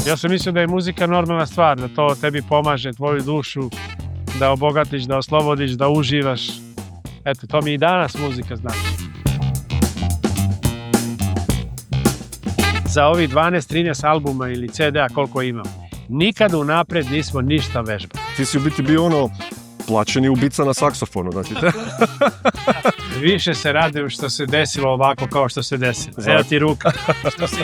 Ja sam mislio da je muzika normalna stvar, da to tebi pomaže, tvoju dušu, da obogatiš, da oslobodiš, da uživaš. Eto, to mi i danas muzika znači. Za ovih 12-13 albuma ili CD-a koliko imam, nikad unapred nismo ništa vežbali. Ti si u biti bio ono plaćeni ubica na saksofonu, znači te? Više se radujem što se desilo ovako kao što se desilo. Evo ti ruka. Što si...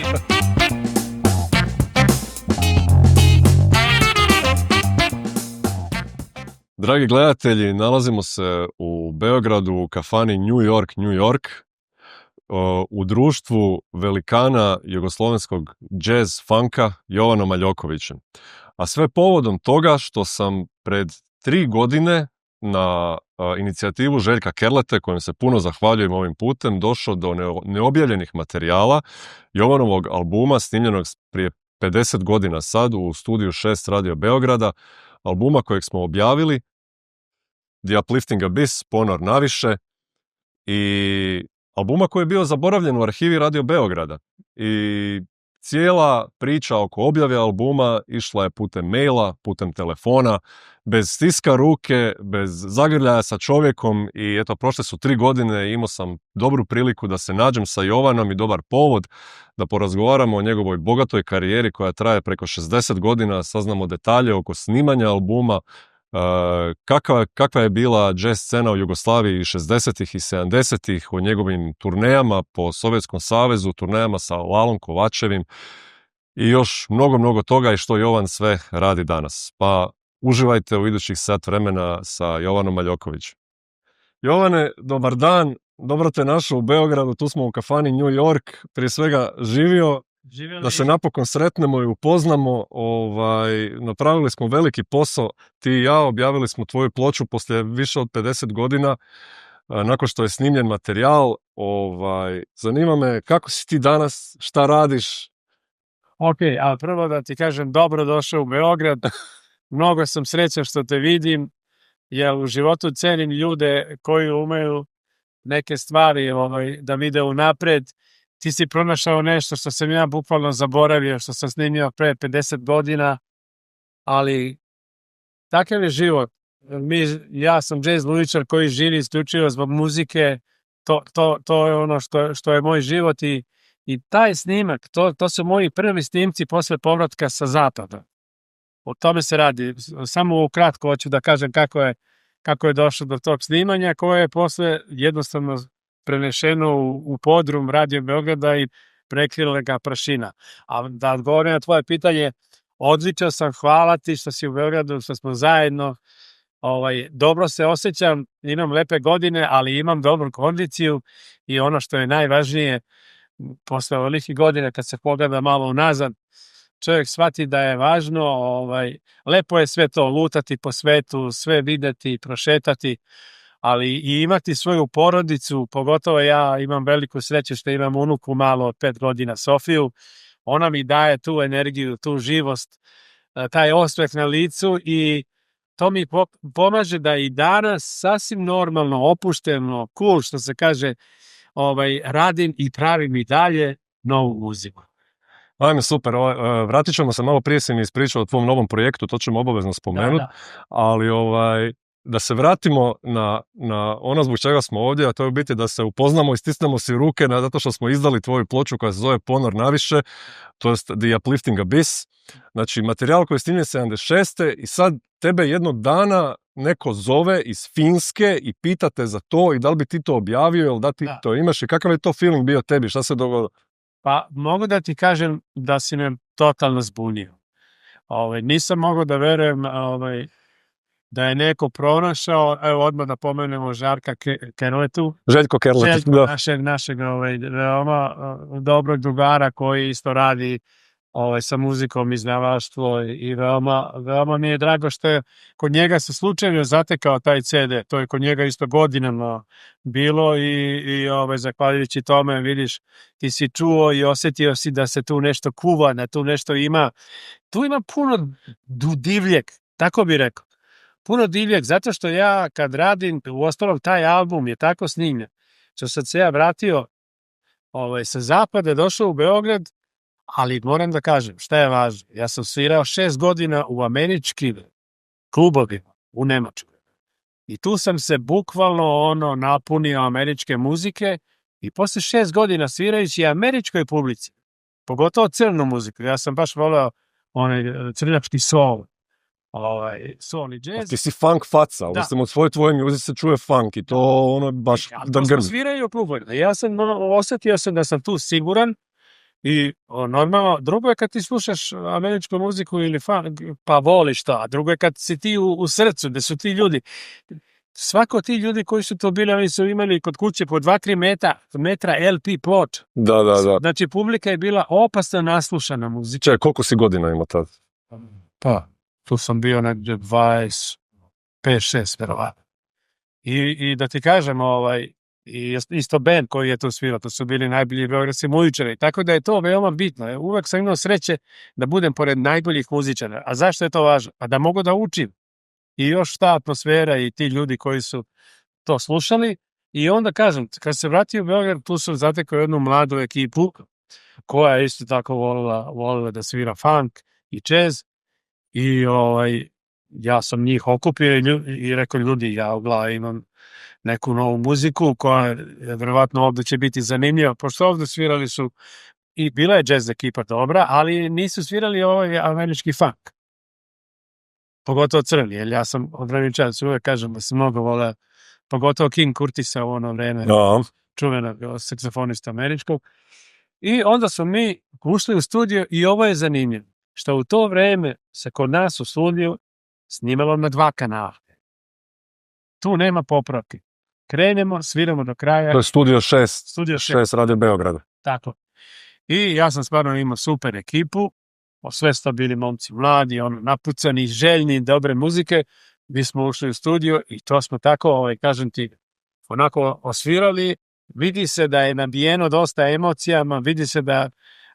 Dragi gledatelji, nalazimo se u Beogradu u kafani New York, u društvu velikana jugoslovenskog jazz funka Jovanom Maljokovićem. A sve povodom toga što sam pred 3 godine na inicijativu Željka Kerlete, kojem se puno zahvaljujem ovim putem, došao do neobjavljenih materijala Jovanovog albuma snimljenog prije 50 godina sad u studiju 6 Radio Beograda, albuma kojeg smo objavili, The Uplifting Abyss, Ponor naviše, i albuma koji je bio zaboravljen u arhivi Radio Beograda. I cijela priča oko objave albuma išla je putem maila, putem telefona, bez stiska ruke, bez zagrljaja sa čovjekom, i eto, prošle su 3 godine i imao sam dobru priliku da se nađem sa Jovanom i dobar povod da porazgovaramo o njegovoj bogatoj karijeri koja traje preko 60 godina, saznamo detalje oko snimanja albuma, kakva je bila jazz scena u Jugoslaviji 60-ih i 70-ih, o njegovim turnejama po Sovjetskom savezu, turnejama sa Lalom Kovačevim i još mnogo toga, i što Jovan sve radi danas. Pa uživajte u idućih sat vremena sa Jovanom Maljokovićem. Jovane, dobar dan, dobro te našao u Beogradu, tu smo u kafani New York, prije svega živio. Da se napokon sretnemo i upoznamo. Napravili smo veliki posao, ti i ja, objavili smo tvoju ploču poslije više od 50 godina, nakon što je snimljen materijal. Zanima me kako si ti danas, šta radiš? Ok, ali prvo da ti kažem, dobro došao u Beograd, mnogo sam srećan što te vidim, jer u životu cenim ljude koji umeju neke stvari da vide unapred. Ti si pronašao nešto što sam ja bukvalno zaboravio, što sam snimio pre 50 godina, ali takav je život. Ja sam jazz ludičar koji živi isključivo zbog muzike, to je ono što je moj život, i taj snimak, to su moji prvi snimci posle povratka sa zapada. O tome se radi. Samo ukratko hoću da kažem kako je došlo do tog snimanja, koje je posle jednostavno prenešeno u podrum Radio Beograda i prekrila ga prašina. A da odgovorim na tvoje pitanje, odličan sam, hvala ti što si u Beogradu, što smo zajedno. Dobro se osjećam, imam lepe godine, ali imam dobru kondiciju, i ono što je najvažnije, posle ovolikih godina kad se pogleda malo unazad, čovjek shvati da je važno, lepo je sve to, lutati po svetu, sve videti, prošetati, ali i imati svoju porodicu, pogotovo ja imam veliku sreću što imam unuku malo od 5 godina, Sofiju. Ona mi daje tu energiju, tu živost, taj osmeh na licu, i to mi pomaže da i danas sasvim normalno, opušteno, cool, što se kaže, radim i pravim i dalje novu muziku. Ajme, super, vratit ćemo se malo, prije si mi ispričao o tvom novom projektu, to ćemo obavezno spomenuti, ali da se vratimo na ono zbog čega smo ovdje, a to je u biti da se upoznamo i stisnemo si ruke zato što smo izdali tvoju ploču koja se zove Ponor naviše, to jest The Uplifting Abyss, znači materijal koji je snimljen 76. i sad tebe jednog dana neko zove iz Finske i pita te za to, i da li bi ti to objavio, ili da ti to imaš, i kakav je to feeling bio tebi, šta se dogodilo? Pa mogu da ti kažem da si me totalno zbunio. Nisam mogao da verujem da je neko pronašao, evo odmah da pomenemo Žarka Kerletu. Željko Kerlet, našeg veoma dobrog drugara koji isto radi sa muzikom, izdavaštvo, i veoma mi je drago što je kod njega se slučajno zatekao taj CD. To je kod njega isto godinama bilo, i zahvaljujući tome, vidiš, ti si čuo i osjetio si da se tu nešto kuva, da tu nešto ima. Tu ima puno divljeg, tako bi rekao. Puno divljeg, zato što ja kad radim, u ostalom taj album je tako snimljen, što sam se ja vratio sa zapada, došao u Beograd, Ali moram da kažem, šta je važno? Ja sam svirao 6 godina u američkim klubovima u Nemačkoj. I tu sam se bukvalno napunio američke muzike i posle 6 godina svirajući američkoj publici, pogotovo crnu muziku, ja sam baš voleo onaj crnjački soul, soul i jazz. Ti si funk faca, u svojoj tvojoj muzici se čuje funk i to ono baš da grmi. To smo sviraju u klubovima. Ja sam osetio sam da sam tu siguran i normalno, drugo je kad ti slušaš američku muziku ili funk, pa voliš to, a drugo je kad si ti u srcu, gde su ti ljudi. Svako ti ljudi koji su to bili, oni su imali kod kuće po 2-3 metra LP ploč. Da. Znači, publika je bila opasno naslušana muzika. Čekaj, koliko si godina ima tad? Pa, tu sam bio negdje 25-6, verovatno. I da ti kažem, i isto band koji je tu svirao, to su bili najbolji beogradski muzičari, tako da je to veoma bitno. Uvek sam imao sreće da budem pored najboljih muzičara. A zašto je to važno? A da mogu da učim. I još ta atmosfera i ti ljudi koji su to slušali. I onda kažem, kad se vratio u Beograd, tu sam zatekao jednu mladu ekipu koja je isto tako volila da svira funk i jazz. I ja sam njih okupio i rekao, ljudi, ja u glavi imam neku novu muziku koja verovatno ovdje će biti zanimljiva, pošto ovdje svirali su i bila je jazz ekipa dobra, ali nisu svirali američki funk. Pogotovo crni, jer ja sam ograničan, uvek kažem da sam mnogo voleo, pogotovo King Curtisa u ono vreme, čuvenog saksofonista američkog. I onda smo mi ušli u studio i ovo je zanimljivo, što u to vreme se kod nas u studiju snimalo na 2 kanala. Tu nema popravke. Krenemo, sviramo do kraja. To je Studio 6 Radio Beograda. Tako. I ja sam stvarno imao super ekipu, sve su bili momci mladi, napucani, željni, dobre muzike. Mi smo ušli u studio i to smo tako, kažem ti, onako osvirali. Vidi se da je nabijeno dosta emocijama, vidi se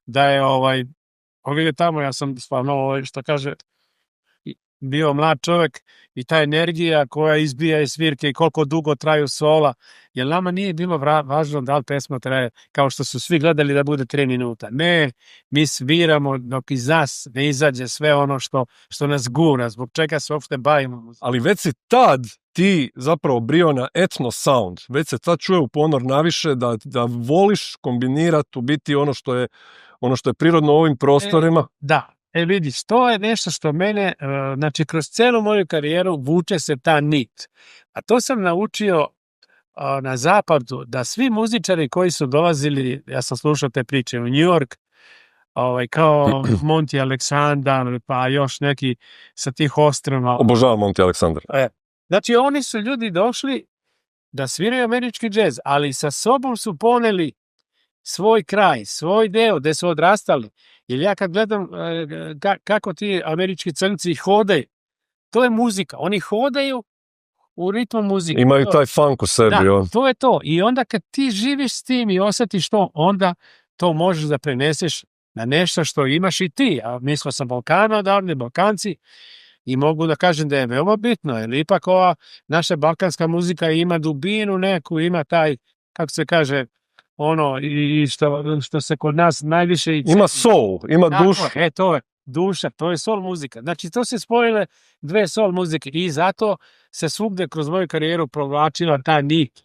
da je ovdje tamo, ja sam stvarno, što kaže, bio mlad čovjek i ta energija koja izbija iz svirke i koliko dugo traju sola, jer nama nije bilo važno da li pesma traje kao što su svi gledali da bude 3 minuta. Ne, mi sviramo dok iz nas ne izađe sve ono što nas gura, zbog čega se uopšte bavimo. Ali već si tad ti zapravo brio na etno sound, već se tad čuje u ponor naviše da voliš kombinirati u biti ono što je prirodno u ovim prostorima. Da. Vidiš, to je nešto što mene, znači kroz celu moju karijeru vuče se ta nit. A to sam naučio na zapadu, da svi muzičari koji su dolazili, ja sam slušao te priče u New York, kao Monty Aleksandar, pa još neki sa tih ostrva. Obožavam Monty Aleksandar. Znači, oni su ljudi došli da sviraju američki džez, ali sa sobom su poneli svoj kraj, svoj deo gde su odrastali. Jer ja kad gledam kako ti američki crnci hodaju, to je muzika. Oni hodaju u ritmu muzike. Imaju taj funk u sebi. Da, to je to. I onda kad ti živiš s tim i osjetiš to, onda to možeš da preneseš na nešto što imaš i ti. A mi smo sa Balkana odavde, Balkanci, i mogu da kažem da je veoma bitno, jer ipak ova naša balkanska muzika ima dubinu neku, ima taj, kako se kaže, i što se kod nas najviše... Ima soul, ima dušu. To je duša, to je soul muzika. Znači, to se spojile 2 soul muzike i zato se svugde kroz moju karijeru provlačila ta nit.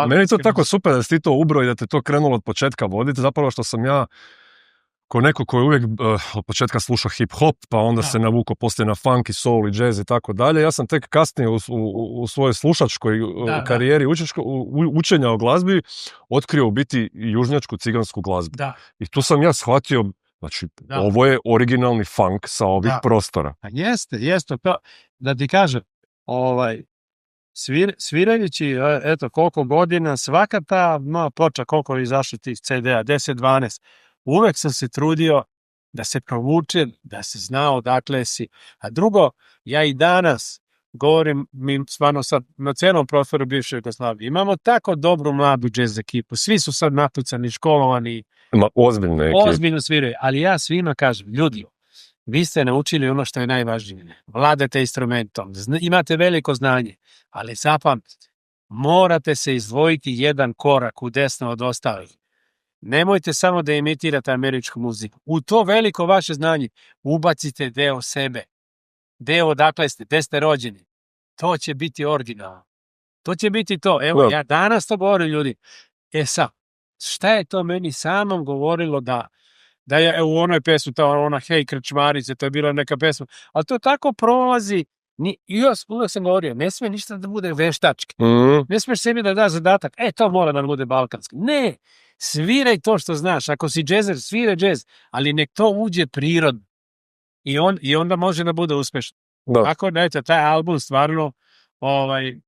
Meni je to tako super da si ti to ubro i da te to krenulo od početka voditi, zapravo što sam ja ko neko koji uvijek od početka sluša hip-hop, pa onda se navuko poslije na funk i soul i jazz i tako dalje. Ja sam tek kasnije u svojoj slušačkoj karijeri učenja o glazbi otkrio u biti južnjačku cigansku glazbu. I tu sam ja shvatio, znači, ovo je originalni funk sa ovih prostora. A jeste. To, da ti kažem, svirajući, eto, koliko godina, svaka ta ploča, koliko je izašlo tih CD-a, 10-12, uvek sam se trudio da se provuče, da se zna odakle si. A drugo, ja i danas govorim, mi stvarno sad na celom prostoru bivše Jugoslavije imamo tako dobru mladu džez ekipu, svi su sad napucani, školovani, ozbiljno sviraju, ali ja svima kažem, ljudi, vi ste naučili ono što je najvažnije, vladate instrumentom, imate veliko znanje, ali zapamtite, morate se izdvojiti jedan korak u desno od ostalih. Nemojte samo da imitirate američku muziku. U to veliko vaše znanje ubacite deo sebe. Deo odakle ste, gde ste rođeni. To će biti originalno. To će biti to. Evo, ja danas to govorim ljudi. Sad, šta je to meni samom govorilo da je u onoj pesmu, ona Hej krčmarice, to je bila neka pesma, ali to tako prolazi. I ja uvijek sam govorio, ne smije ništa da bude veštački. Ne smiješ sebi da daš zadatak, to mora da bude balkanski. Ne, sviraj to što znaš. Ako si džezer, sviraj džez, ali nek to uđe prirodno. I onda može da bude uspešno. Tako da, taj album stvarno,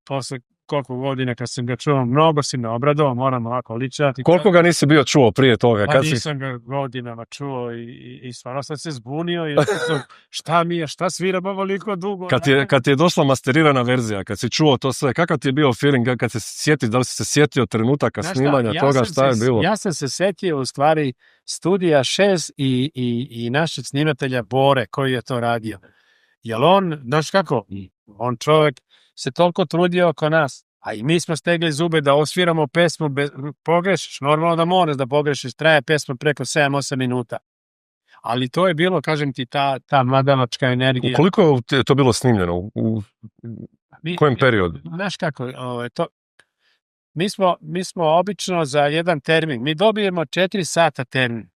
posle koliko godina kad sam ga čuo, mnogo si me obradovao, moram ovako ličati. Koliko ga nisi bio čuo prije toga? Pa nisam ga godinama čuo i stvarno sam se zbunio i šta sviram ovoliko dugo. Kad ti je došla masterirana verzija, kad si čuo to sve, kakav ti je bio feeling, kad se sjetiš, da li si se sjetio trenutaka snimanja toga, šta je bilo? Ja sam se sjetio u stvari Studija 6 i našeg snimatelja Bore koji je to radio. Jer on, znaš kako, on čovjek se toliko trudio oko nas, a i mi smo stegli zube da osviramo pesmu, pogrešiš, normalno da moraš da pogrešiš, traje pesma preko 7-8 minuta. Ali to je bilo, kažem ti, ta mladalačka energija. Koliko je to bilo snimljeno? U kojem periodu? Znaš kako, mi smo obično za jedan termin, mi dobijemo 4 sata termin.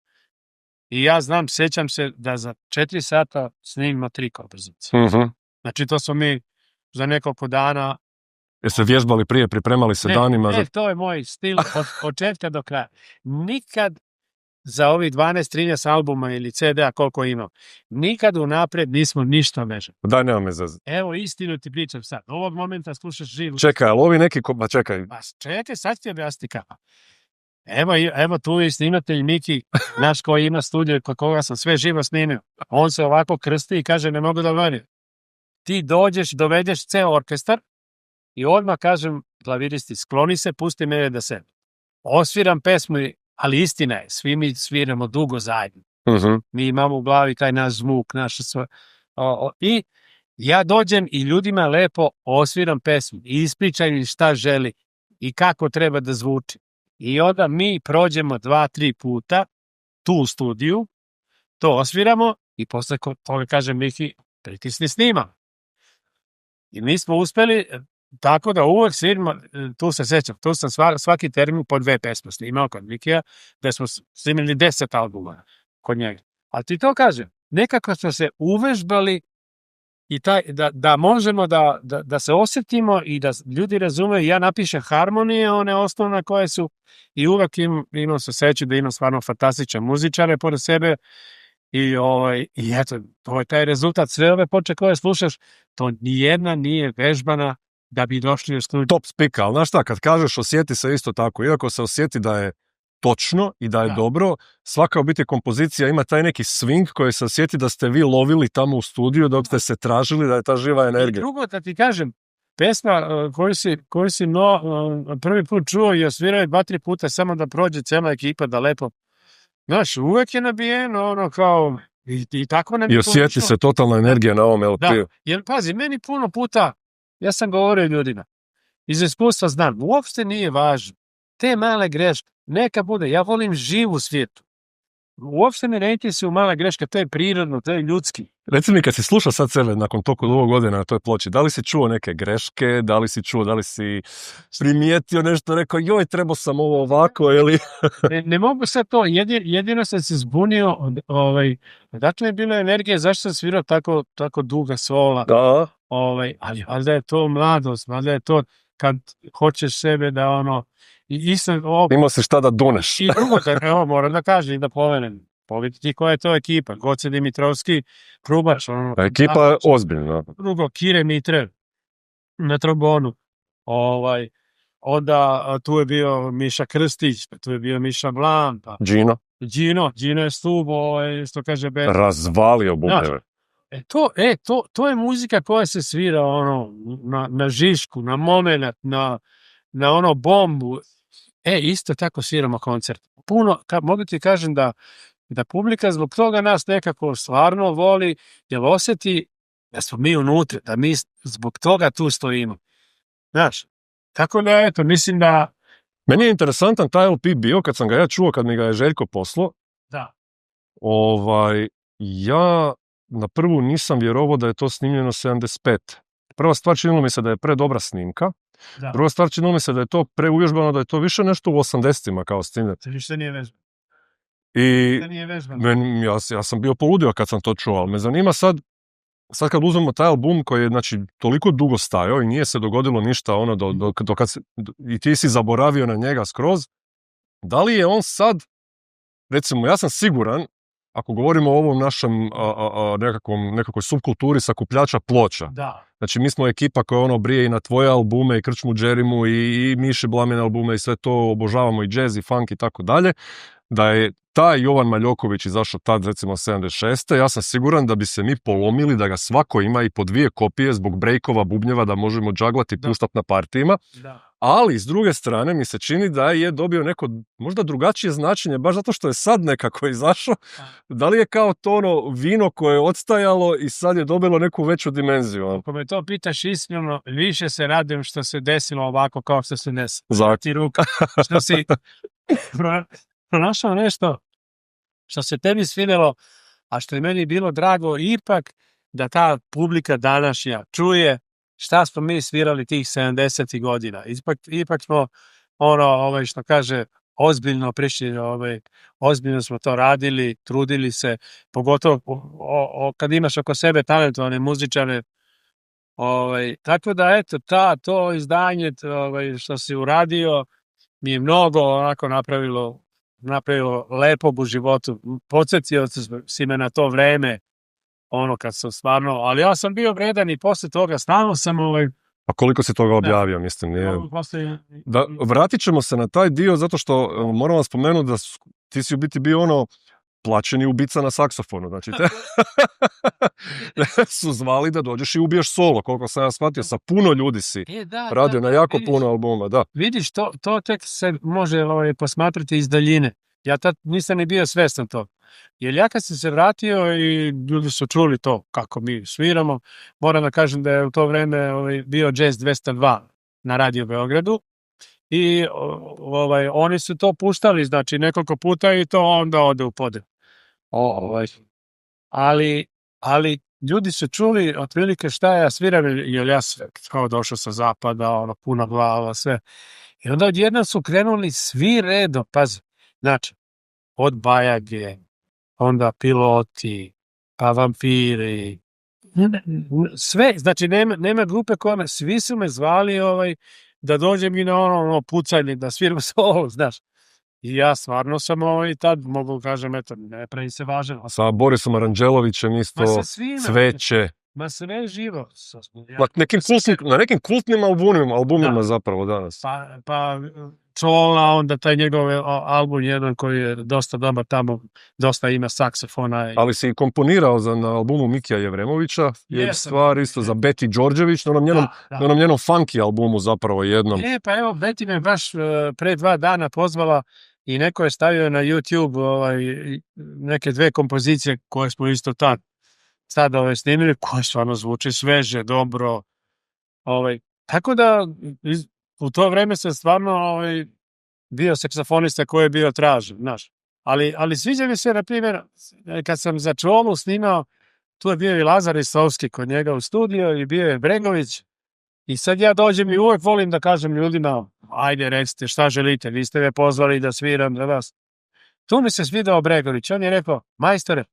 I ja sjećam se da za 4 sata snimimo 3 kompozicije. Znači to smo mi za nekoliko dana. Jeste vježbali prije, pripremali se danima? Ne, to je moj stil od početka do kraja. Nikad za ovih 12-13 albuma ili CD-a koliko imam, nikad unapred nismo ništa vežali. Daj, nema me zazati. Evo, istinu ti pričam sad. Ovog momenta slušaš živu. Čekaj, ali ovi neki... čekaj. Čekaj, sad ti objasniti kako. Evo tu je snimatelj Miki, naš koji ima studio kod koga sam sve živo snimio. On se ovako krsti i kaže ne mogu da varim. Ti dođeš, dovedeš ceo orkestar i odmah kažem klaviristi, skloni se, pusti mene da se osviram pesmu, ali istina je, svi mi sviramo dugo zajedno. Mi imamo u glavi taj naš zvuk, naše sve. I ja dođem i ljudima lepo osviram pesmu i ispričam im šta želi i kako treba da zvuči. I onda mi prođemo 2-3 puta tu u studiju, to osviramo i posle toga kaže Miki, pritisni snima. I mi smo uspeli tako da uvek sviramo, tu se sećam, tu sam svaki termin po 2 pesme snimao kod Mikija, da smo snimili 10 albuma kod njega. Ali ti to kažem, nekako smo se uvežbali i da možemo da se osjetimo i da ljudi razumeju, ja napišem harmonije, one osnovne koje su, i uvek imam se seću da imam stvarno fantastične muzičare pored sebe i eto, to je taj rezultat, sve ove ploče koje slušaš, to nijedna nije vežbana da bi došli u studiju. Top spika, ali znaš šta, kad kažeš osjeti se isto tako, iako se osjeti da je točno i da je dobro, svaka u biti kompozicija ima taj neki swing koji se osjeti da ste vi lovili tamo u studiju dok ste se tražili, da je ta živa energija. I drugo, da ti kažem, pesma koju si prvi put čuo i osvirao 2-3 puta samo da prođe cijela ekipa da lepo, znaš, uvek je nabijeno ono kao i tako nam je. I osjeti se totalna energija na ovom LP-u. Da, jer pazi, meni puno puta, ja sam govorio ljudima, iz iskustva znam, uopšte nije važno, te male greške, neka bude, ja volim živu svijetu. Uopšte ne interesuju male greške, to je prirodno, to je ljudski. Reci mi, kad si slušao sad sebe nakon toliko dugo godina na toj ploči, da li si čuo neke greške, da li si primijetio nešto, rekao joj, trebao sam ovo ovako, ili... ne mogu sad to, jedino sam se zbunio, dakle je bila energija, zašto sam svirao tako duga sola, ali valjda je to mladost, valjda je to kad hoćeš sebe da imao si šta da doneš. I drugo, moram da kažem i da pomenem. Pogledajte koja je to ekipa. Goce Dimitrovski, Krubač. Ekipa je ozbiljna. Drugo, Kire Mitrev na trombonu. Onda tu je bio Miša Krstić, tu je bio Miša Blan. Gino je stub, što kaže Ben. Razvalio bubnjeve. To je muzika koja se svira na žišku, na moment, na ono bombu. Isto tako sviramo koncert. Puno, mogu ti kažem da publika zbog toga nas nekako stvarno voli, jer osjeti da smo mi unutra, da mi zbog toga tu stojimo. Znaš, tako da, mislim Meni je interesantan taj LP bio, kad sam ga ja čuo, kad mi ga je Željko poslao, Da. ja na prvu nisam vjerovao da je to snimljeno 75. Prva stvar, činilo mi se da je predobra snimka. Da. Druga stvar, činilo mi se da je to preuvježbano, da je to više nešto u 80-ima kao snimljeno. To ništa nije vežbano. I To nije vežbano. ja sam bio poludio kad sam to čuo, ali me zanima sad kad uzmemo taj album koji je, znači, toliko dugo stajao i nije se dogodilo ništa ono do kad i ti si zaboravio na njega skroz, da li je on sad, recimo, ja sam siguran, ako govorimo o ovom našem nekakvoj subkulturi sakupljača ploča. Da. Znači, mi smo ekipa koja ono brije i na tvoje albume, i Krčmu Džerimu, i Miši Blamine albume, i sve to obožavamo, i jazz, i funk, i tako dalje. Da je taj Jovan Maljoković izašao tad, recimo, 76. Ja sam siguran da bi se mi polomili da ga svako ima i po 2 kopije zbog brejkova, bubnjeva, da možemo džaglati i puštati na partijima. Da. Ali, s druge strane, mi se čini da je dobio neko možda drugačije značenje, baš zato što je sad nekako izašao. Da li je kao to ono vino koje je odstajalo i sad je dobilo neku veću dimenziju? Ako me to pitaš iskreno, više se radim što se desilo ovako kao što se desilo. Zakon. Ruka. Što si pronašao nešto što se tebi svidjelo, a što je meni bilo drago ipak da ta publika današnja čuje šta smo mi svirali tih 70. godina. Ipak smo što kaže, ozbiljno prišli, ozbiljno smo to radili, trudili se, pogotovo kad imaš oko sebe talentovane muzičare. Tako da, eto, to izdanje što si uradio mi je mnogo onako napravilo lepog u životu. Podsjetio si me na to vreme, kad sam stvarno, ali ja sam bio vredan i posle toga stalno sam A koliko si toga objavio, mislim, nije... Da, vratit ćemo se na taj dio, zato što moram vam spomenuti da ti si u biti bio plaćeni ubica na saksofonu, znači te su zvali da dođeš i ubiješ solo, koliko sam ja shvatio, sa puno ljudi si radio na jako puno albuma, da. Vidiš, to tek se može posmatrati iz daljine. Ja tad nisam ni bio svestan toga. Jer ja kad sam se vratio i ljudi su čuli to kako mi sviramo, moram da kažem da je u to vreme bio Jazz 202 na Radio Beogradu i oni su to puštali, znači nekoliko puta i to onda ode u podel. Ali ljudi su čuli otprilike šta ja sviram, jer ja kao došao sa zapada, puna glava, sve. I onda odjednom su krenuli svi redom, pazi, znači, od Bajage, onda Piloti, pa Vampiri, sve, znači nema grupe koja svi su me zvali da dođem i na pucanje, da sviram solo, znaš. I ja stvarno sam tad mogu kažem, eto, ne pravi se važan. Sa Borisom Aranđelovićem isto, Cveće. Ma sve živo. Na nekim kultnim albumima zapravo danas. Pa Čola, onda taj njegov album jedan koji je dosta dobar tamo, dosta ima saksofona. Ali si komponirao na albumu Mikija Jevremovića, je stvar isto za Beti Đorđević, na onom njenom funky albumu zapravo jednom. Pa evo, Beti me baš pre 2 dana pozvala i neko je stavio na YouTube neke 2 kompozicije koje smo isto tad snimili, koje stvarno zvuči sveže, dobro. Tako da u to vreme sam stvarno bio saksofonista koji je bio tražen, znaš. Ali sviđa mi se, na primjer, kad sam za Čolu snimao, tu je bio i Lazar Isovski kod njega u studiju i bio je Bregović. I sad ja dođem i uvek volim da kažem ljudima, ajde recite šta želite, vi ste me pozvali da sviram za vas. Tu mi se svidao Bregović, on je rekao, majstore,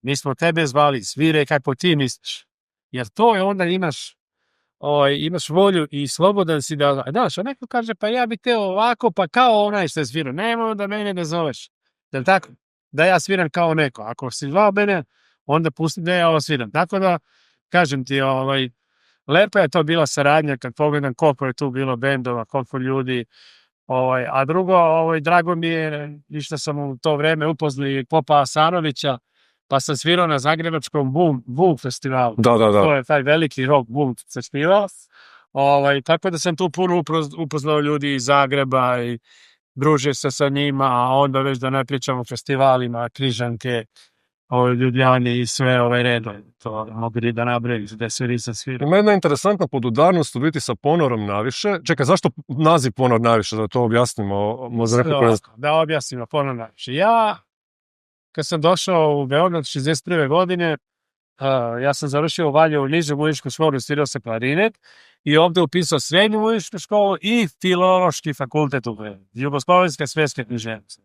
mi smo tebe zvali, sviraj kako ti misliš. Jer to je onda imaš volju i slobodan si da, znaš, neko kaže, pa ja bi teo ovako, pa kao onaj što je svirao, nemoj da mene ne zoveš. Jel tako? Da ja sviram kao neko. Ako si zvao mene, onda pusti da ja ovo sviram. Tako da, kažem ti, lepa je to bila saradnja, kad pogledam koliko je tu bilo bendova, koliko ljudi, a drugo, drago mi je, što sam u to vreme upoznao Popa Asanovića, pa sam svirao na zagrebačkom Boom festivalu. Da. To je taj veliki rock Boom festival. Tako da sam tu puno upoznao ljudi iz Zagreba i družio se sa njima, a onda već da ne pričamo o festivalima, Križanke, Ljubljani i sve ove redove. To mogu da nabrojim, gde sve nisam svirao. Ima jedna interesantna podudarnost u biti sa Ponorom naviše. Čekaj, zašto naziv Ponor naviše, da to objasnimo? Možda neko ko ne zna. Da objasnimo Ponor naviše. Ja, kad sam došao u Beograd 61. godine, ja sam završio u Valjevu nižu muzičku školu, svirao sam klarinet i ovde upisao srednju muzičku školu i filološki fakultet u Beogradu. Jugoslovenska svetska književnost.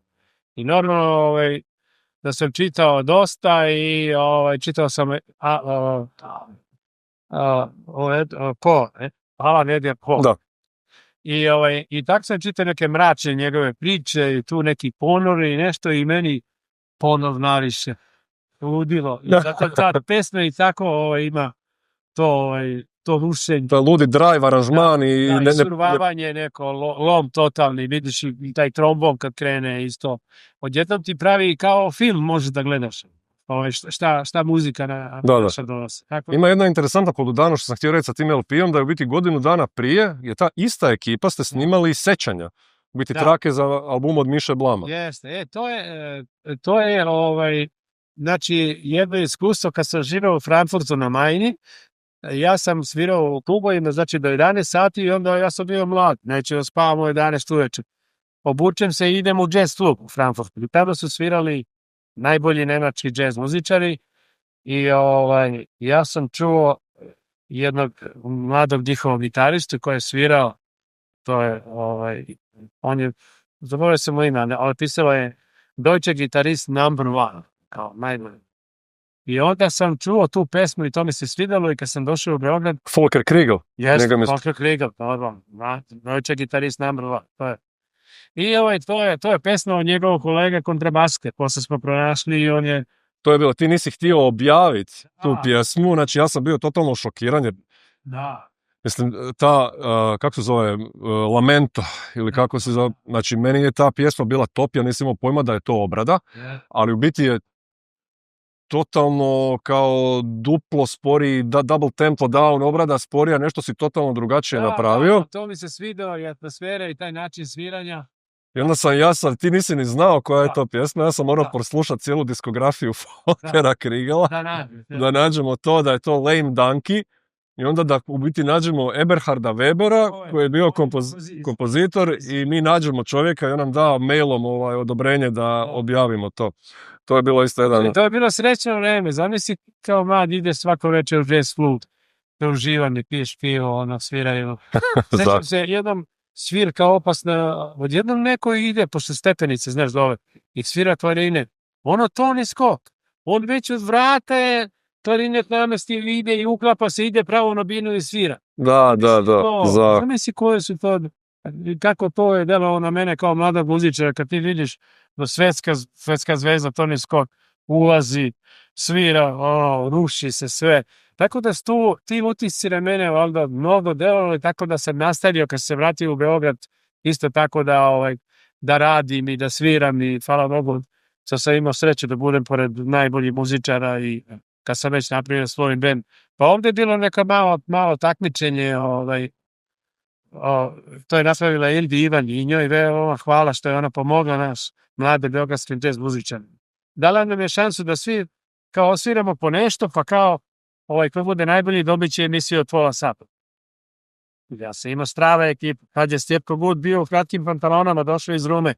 I normalno, da sam čitao dosta i čitao sam Alan Edgar Poe. Da. I tako sam čitao neke mračne njegove priče i tu neki ponori i nešto i meni ponor naviše ludilo. I zato ta pesma i tako ima to rušenje. To je ludi drive aranžman i survavanje, neko lom totalni, vidiš i taj trombon kad krene isto. Odjednom ti pravi kao film, možeš da gledaš. Šta muzika naša donosi. Ima jedna interesantna podudarnost što sam htio reći sa tim LP-om, da je u biti godinu dana prije je ta ista ekipa ste snimali sećanja. U biti trake za album od Miše Blama. Jeste, to je znači jedno iskustvo kad sam živeo u Frankfurtu na Majni. Ja sam svirao u klubovima, znači do 11 sati i onda ja sam bio mlad, neće spavam u 11 uveče. Obučem se i idem u jazz klub u Frankfurtu. I tada su svirali najbolji nemački jazz muzičari i ja sam čuo jednog mladog njihovog gitaristu koji je svirao, to je, on je, zaboravio sam mu ime, ali pisalo je Deutsche Gitarrist number one, kao najbolji. I onda sam čuo tu pesmu i to mi se svidalo i kad sam došao u Beograd... Volker Kriegel. Jeste, Volker Kriegel, normalno. Deutsche Gitarrist number one, to je. I to je pesma od njegovog kolega kontrabaske, posle smo pronašli i on je... To je bilo, ti nisi htio objaviti tu pjesmu, znači ja sam bio totalno šokiran jer... Da. Mislim, kako se zove, Lamento, ili kako se zove, znači meni je ta pjesma bila top, ja nisam imao pojma da je to obrada, ali u biti je totalno kao duplo spori, double tempo down, obrada sporija, nešto si totalno drugačije napravio. Da, to mi se svidao i atmosfera i taj način sviranja. I onda sam ti nisi ni znao koja je to pjesma, ja sam morao proslušati cijelu diskografiju Volkera Kriegela, da nađemo to, da je to Lame Donkey, i onda da u biti nađemo Eberharda Webera, koji je bio kompozitor, i mi nađemo čovjeka i on nam da mailom odobrenje da objavimo to. To je bilo isto jedan... To je bilo srećno vreme. Zamisli kao mlad ide svako večer u jazz klub, da uživanje, piješ pivo, sviraju. Sjećam se jednom svirka opasna, odjednom neko ide posle stepenice, znaš dole, i svira klarinet. Toni skok. On već od vrata je klarinet namesti, ide i uklapa se, ide pravo na binu i svira. Da. Zamisli koje su to, kako to je delovalo na mene kao mlada muzičara, kad ti vidiš da svetska zvezda Toni Skok ulazi, svira, ruši se sve. Tako da su ti utisci na mene valjda mnogo delovali, tako da sam nastavio kad se vratio u Beograd isto tako da radim i da sviram i hvala Bogu što sam imao sreću da budem pored najboljih muzičara i kad sam već napravio svoj band. Pa ovdje je bilo neka malo takmičenje, to je napravila Ildi Ivan i njoj veoma hvala što je ona pomogla nas, mlade beogradskim jazz muzičarima. Dala nam je šansu da svi kao osviramo po nešto, pa kao ko bude najbolji dobit će emisiju od pola sata. Ja sam imao strava ekipa, kad je Stjepko Gud bio u kratkim pantalonama, došao iz Rume.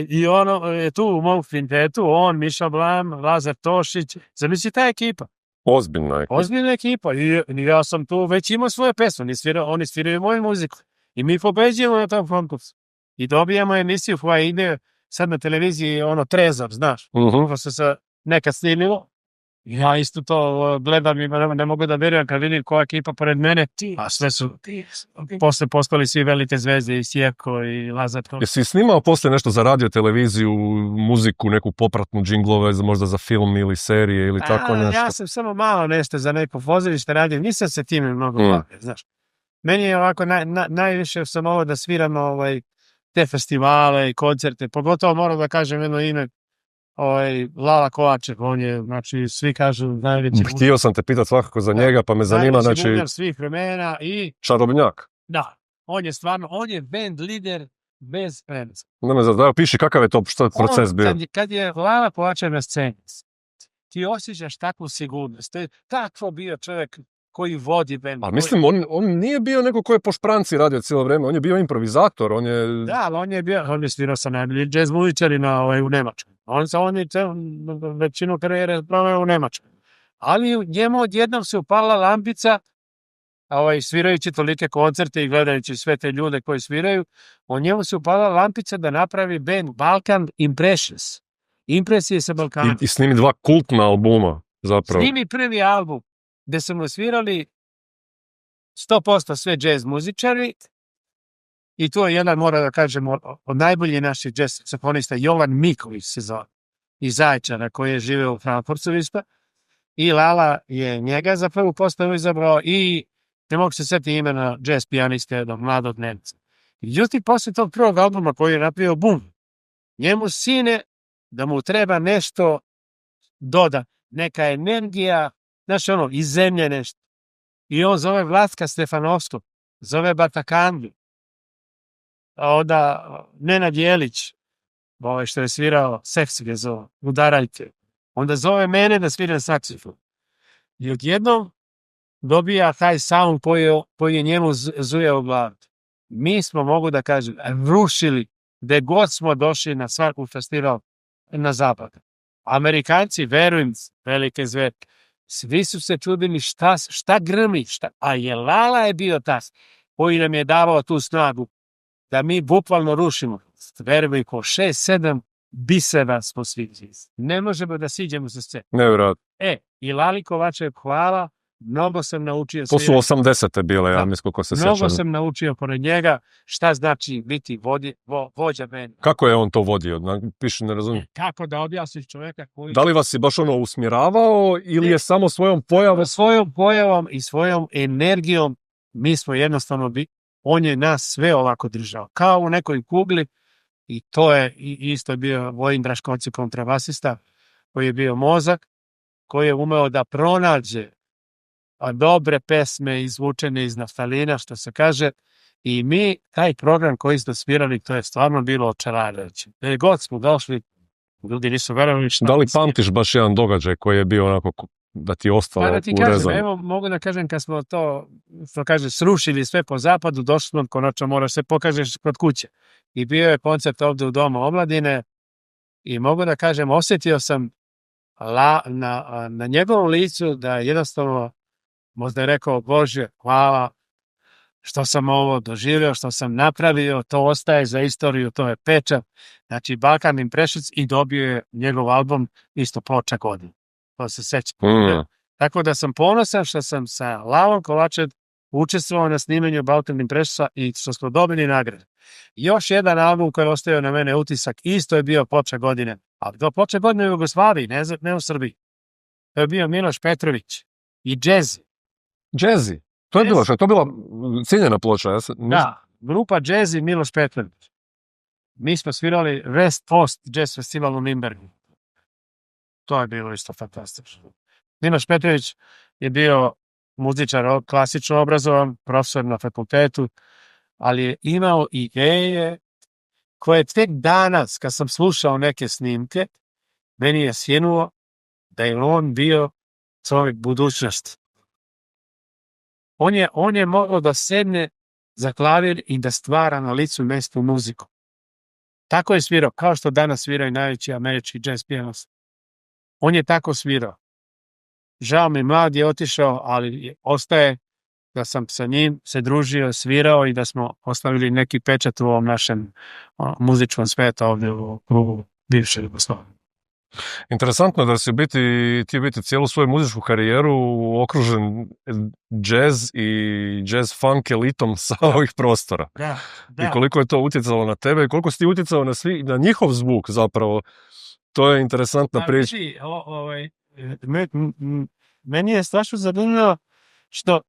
I ono je tu u mom kvintetu, on, Miša Blam, Lazar Tošić, zamisli ta ekipa. Ozbiljna ekipa. I ja sam tu već imao svoje pesme, oni sviraju moju muziku. I mi pobeđujemo na tom konkursu. I dobijamo emisiju koja ide sad na televiziji, Trezor, znaš. Ko se nekad snimilo. Ja isto to gledam i ne mogu da verujem kad vidim koja ekipa pored mene, a sve su posle postali svi velike zvezde i Sjeko i Lazar Tošić. Jesi snimao posle nešto za radio, televiziju, muziku, neku popratnu džinglove, možda za film ili serije ili tako nešto? Ja sam samo malo nešto za neko pozorište radio, nisam se time mnogo bavio, znaš. Meni je ovako, najviše sam ovo da sviram te festivale i koncerte, pogotovo moram da kažem jedno ime, Lala Kovačev, on je, znači, svi kažu najveći... Htio sam te pitati svakako za njega, pa me zanima, znači... Najveći svih vremena i... Čarobnjak. Da, on je stvarno, on je band lider bez premca. Da, piši kakav je to proces bio. Kad je Lala Kovačev na sceni, ti osjećaš takvu sigurnost. To je takvo bio čovjek koji vodi bend. Ali mislim, on nije bio neko ko je po špranci radio cijelo vrijeme, on je bio improvizator, on je... Da, ali on je svirao sa najboljim jazz muzičarima u Nemačkoj. On je većinu karijere proveo u Nemačkoj. Ali njemu odjednom se upala lampica, svirajući tolike koncerte i gledajući sve te ljude koji sviraju, njemu se upala lampica da napravi band Balkan Impressions. Impresije sa Balkanom. I snimi 2 kultna albuma, zapravo. Snimi prvi album, gde su mu svirali 100% sve jazz muzičari, i to je jedan, mora da kažem, od najboljih naših jazz saksofonista, Jovan Miković se zove, iz Zaječara, koji je živeo u Frankfurtu isto, i Lala je njega za prvu postavu izabrao i ne mogu se setiti imena jazz pijaniste jednog mladog Nemca. Međutim, posle tog prvog albuma koji je napravio bum, njemu sine da mu treba nešto doda, neka energija, znaš iz zemlje nešto. I on zove Vlatka Stefanovskog, zove Batakandu, a onda Nenad Jelić, što je svirao Seksige zove, Udarajte. Onda zove mene da sviram saksofon. I odjednom dobija taj sound koji je njemu zujeo u glavu. Mi smo, mogu da kažem, rušili gde god smo došli na svaku festival na zapadu. Amerikanci, verujem, velike zverke, svi su se čudili šta grmi, a je Lala je bio tas koji nam je davao tu snagu da mi bukvalno rušimo. Verujem, ko 6-7 bisera smo svi. Ne možemo da siđemo sa scene. Nevjerojatno. I Lali Kovačev, hvala, mnogo sam naučio. To su 80-te bile, ja mislim, koliko se sjećam. Mnogo sam naučio pored njega šta znači biti vođa benda. Kako je on to vodio? Piši, ne razumijem. Kako da objasniš čovjeka koji... Da li vas je baš usmjeravao ili je samo svojom pojavom? Svojom pojavom i svojom energijom mi smo jednostavno on je nas sve ovako držao. Kao u nekoj kugli, i to je isto bio Vojin Draškovci, kontrabasista, koji je bio mozak, koji je umeo da pronađe dobre pesme izvučene iz naftalina, što se kaže, i mi, taj program koji smo svirali, to je stvarno bilo očaravajuće. Gdje god smo došli, ljudi nisu verovali šta. Da li pamtiš baš jedan događaj koji je bio onako da ti je ostalo urezano? Evo, mogu da kažem, kad smo to, što kaže, srušili sve po zapadu, došli smo, konačno moraš se pokažeš kod kuće. I bio je koncert ovdje u Domu omladine i mogu da kažem, osjetio sam na njegovom licu da jednostavno možda je rekao, Bože, hvala što sam ovo doživio, što sam napravio, to ostaje za istoriju, to je pečat. Znači, Balkan Impressions, i dobio je njegov album isto ploča godine. To se sećam. Tako da sam ponosan što sam sa Lalom Kovačev učestvovao na snimanju Balkan Impressionsa i što smo dobili nagrade. Još jedan album koji je ostavio na mene utisak, isto je bio ploča godine. Ali to ploča godine u Jugoslaviji, ne u Srbiji. To je bio Miloš Petrović i Jazzy. Jazzy? To je bila ciljena ploča. Da, grupa Jazzy, Miloš Petrović. Mi smo svirali West Coast Jazz Festival u Nimbergu. To je bilo isto fantastično. Miloš Petrović je bio muzičar klasično obrazovan, profesor na fakultetu, ali je imao ideje koje tek danas, kad sam slušao neke snimke, meni je sjenulo da je on bio čovjek budućnosti. On je mogao da sedne za klavir i da stvara na licu mjestu muziku. Tako je svirao, kao što danas sviraju najveći američki jazz pijanist. On je tako svirao. Žao mi, mlad je otišao, ali ostaje da sam sa njim se družio, svirao i da smo ostavili neki pečat u ovom našem muzičkom svetu ovdje u krugu bivše Jugoslavije. Interesantno je da si ti biti cijelu svoju muzičku karijeru okružen jazz i jazz funk elitom sa ovih prostora. Da. I koliko je to utjecalo na tebe i koliko si ti utjecao na njihov zvuk zapravo. To je interesantna priča. Meni je strašno zanimljivo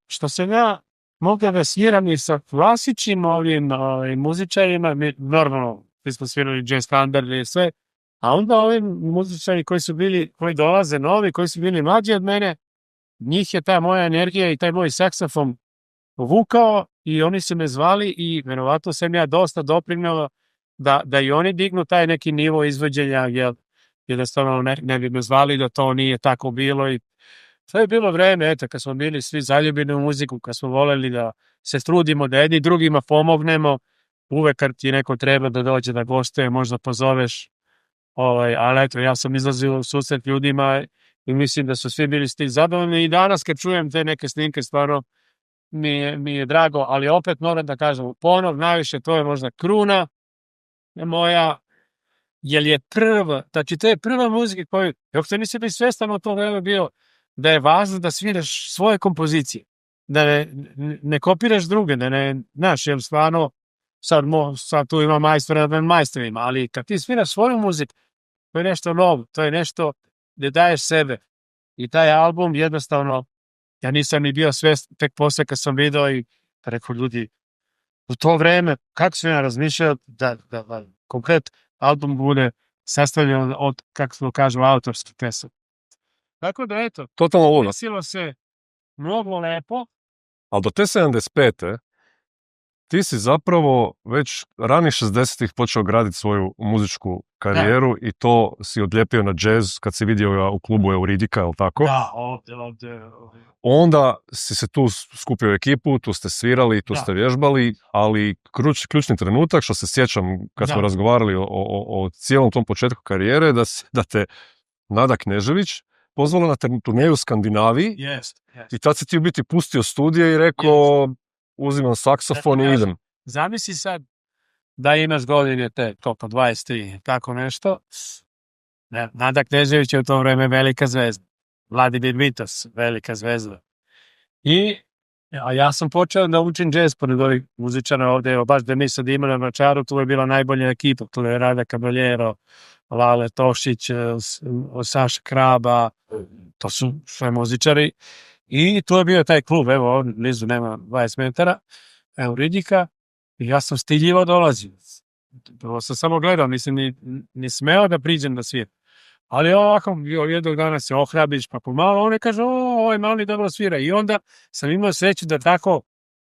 što se ja mogu da sviram i sa klasičnim ovim muzičarima, normalno, mi smo svirali jazz standard i sve, a onda ovi muzičari koji dolaze novi, koji su bili mlađi od mene, njih je ta moja energija i taj moj saksofon vukao i oni su me zvali i verovatno sam ja dosta doprineo da i oni dignu taj neki nivo izvođenja, jer jednostavno ne bi me zvali da to nije tako bilo. I to je bilo vreme, eto, kad smo bili svi zaljubljeni u muziku, kad smo voleli da se trudimo, da jedni drugima pomognemo, uvek kad ti neko treba da dođe da gostuje, možda pozoveš, ali eto, ja sam izlazio u susret ljudima i mislim da su svi bili s tim zadovoljni i danas kad čujem te neke snimke, stvarno mi je drago, ali opet moram da kažem, ponov najviše, to je možda kruna moja, jer je prva, znači to je prva muzika koju, dok to nisi bi svestan u to vreme bio, da je važno da sviraš svoje kompozicije, da ne kopiraš druge, da ne, znaš, jer stvarno, sad tu ima majstora nad majstorima, ali kad ti sviraš svoju muziku, to je nešto novo, to je nešto gde daješ sebe. I taj album jednostavno, ja nisam ni bio svestan, tek posle kad sam video i rekao ljudi, u to vreme, kako sam ja razmišljao da konkret album bude sastavljen od, kako se kažu, autorskih pesama. Tako da eto, Totalno ludo. desilo se mnogo lepo. Ali do te 75. ti si zapravo već ranih 60-ih počeo graditi svoju muzičku karijeru i to si odlijepio na džez kad si vidio ga u klubu Euridika, je li tako? Da, ovdje. Onda si se tu skupio ekipu, tu ste svirali, tu ste vježbali, ali ključni trenutak, što se sjećam kad smo razgovarali o cijelom tom početku karijere, da te Nada Knežević pozvala na turneju u Skandinaviji i tad si ti u biti pustio studije i rekao uzimam saksofon i idem. Zamisli sad da imaš godine te, koliko, 23, tako nešto. Nada Knežević je u to vreme velika zvezda. Vladimir Vitas, velika zvezda. A ja sam počeo da učim džez pored ovih muzičara ovde, evo baš da mi sad imali na Vračaru, tu je bila najbolja ekipa, tu je Rada Kabaljero, Lale Tošić, Saša Kraba, to su sve muzičari. I tu je bio taj klub, evo, blizu nema 20 metara, Euridika, i ja sam stiljivo dolazio. Prvo sam samo gledao, nisam ni smeo da priđem da sviram. Ali ovako, jednog dana se ohrabiš, pa pomalo, one kaže, ovaj mali dobro svira. I onda sam imao sreću da tako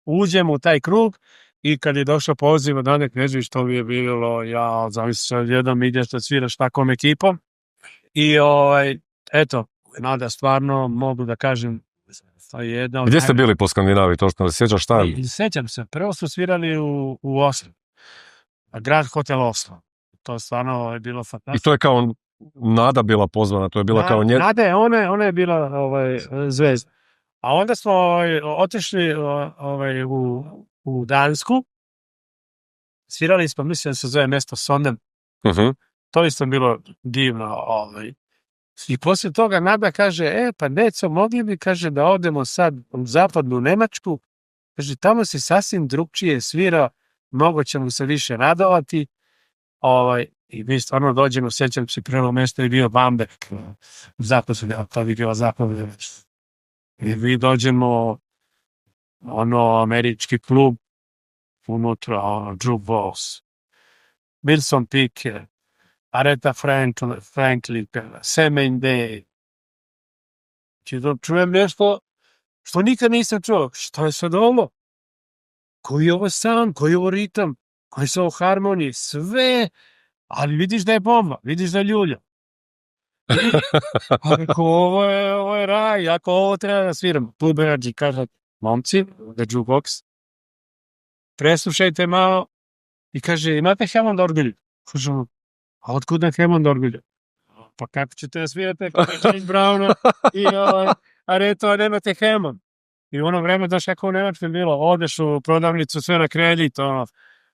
uđem u taj krug i kad je došao poziv od Nade Knežević, to mi je bilo, ja zamislim, jednom ideš da sviraš takvom ekipom. I eto, Nada stvarno, mogu da kažem, Gdje ste bili po Skandinaviji, to što ne sjećaš šta je? Sjećam se, prvo smo svirali u Oslo, Grad Hotel Oslo. To stvarno je bilo fantastično. I to je kao Nada bila pozvana, to je bila kao nje... Nada, ona je bila zvezda. A onda smo otišli u Dansku, svirali smo, mislim da se zove mesto Sondem. To isto bilo divno. I poslije toga Nada kaže, pa neco, mogli bi, kaže, da odemo sad u zapadnu Nemačku, kaže, tamo se sasvim drugčije svira, mnogo ćemo se više radovati. I mi stvarno dođemo, sjećam se, prvo mjesto je bio Bamberg, to bi bio zapad. I mi dođemo, američki klub, unutra, jukebox, Wilson Pickett, Aretha Franklin, Semen Day. Čujem nešto što nikad nisam čuo. Što je sad ovo? Koji je ovo sound? Koji je ovo ritam? Koji su ovo harmonije? Sve, ali vidiš da je bomba, vidiš da je ljulja. Ako ovo je raj, ako ovo treba da sviram. Klub Energy kaže, momci, da jukebox, preslušajte malo i kaže, imate Hammond orgulju? Kažemo, a otkud na Hammond orgulju? Pa kako ćete da svirate kao James Browna i Aretha, nemate Hammond. I u ono vreme, daš kako u Nemačku je bilo, odeš u prodavnicu sve na kredit,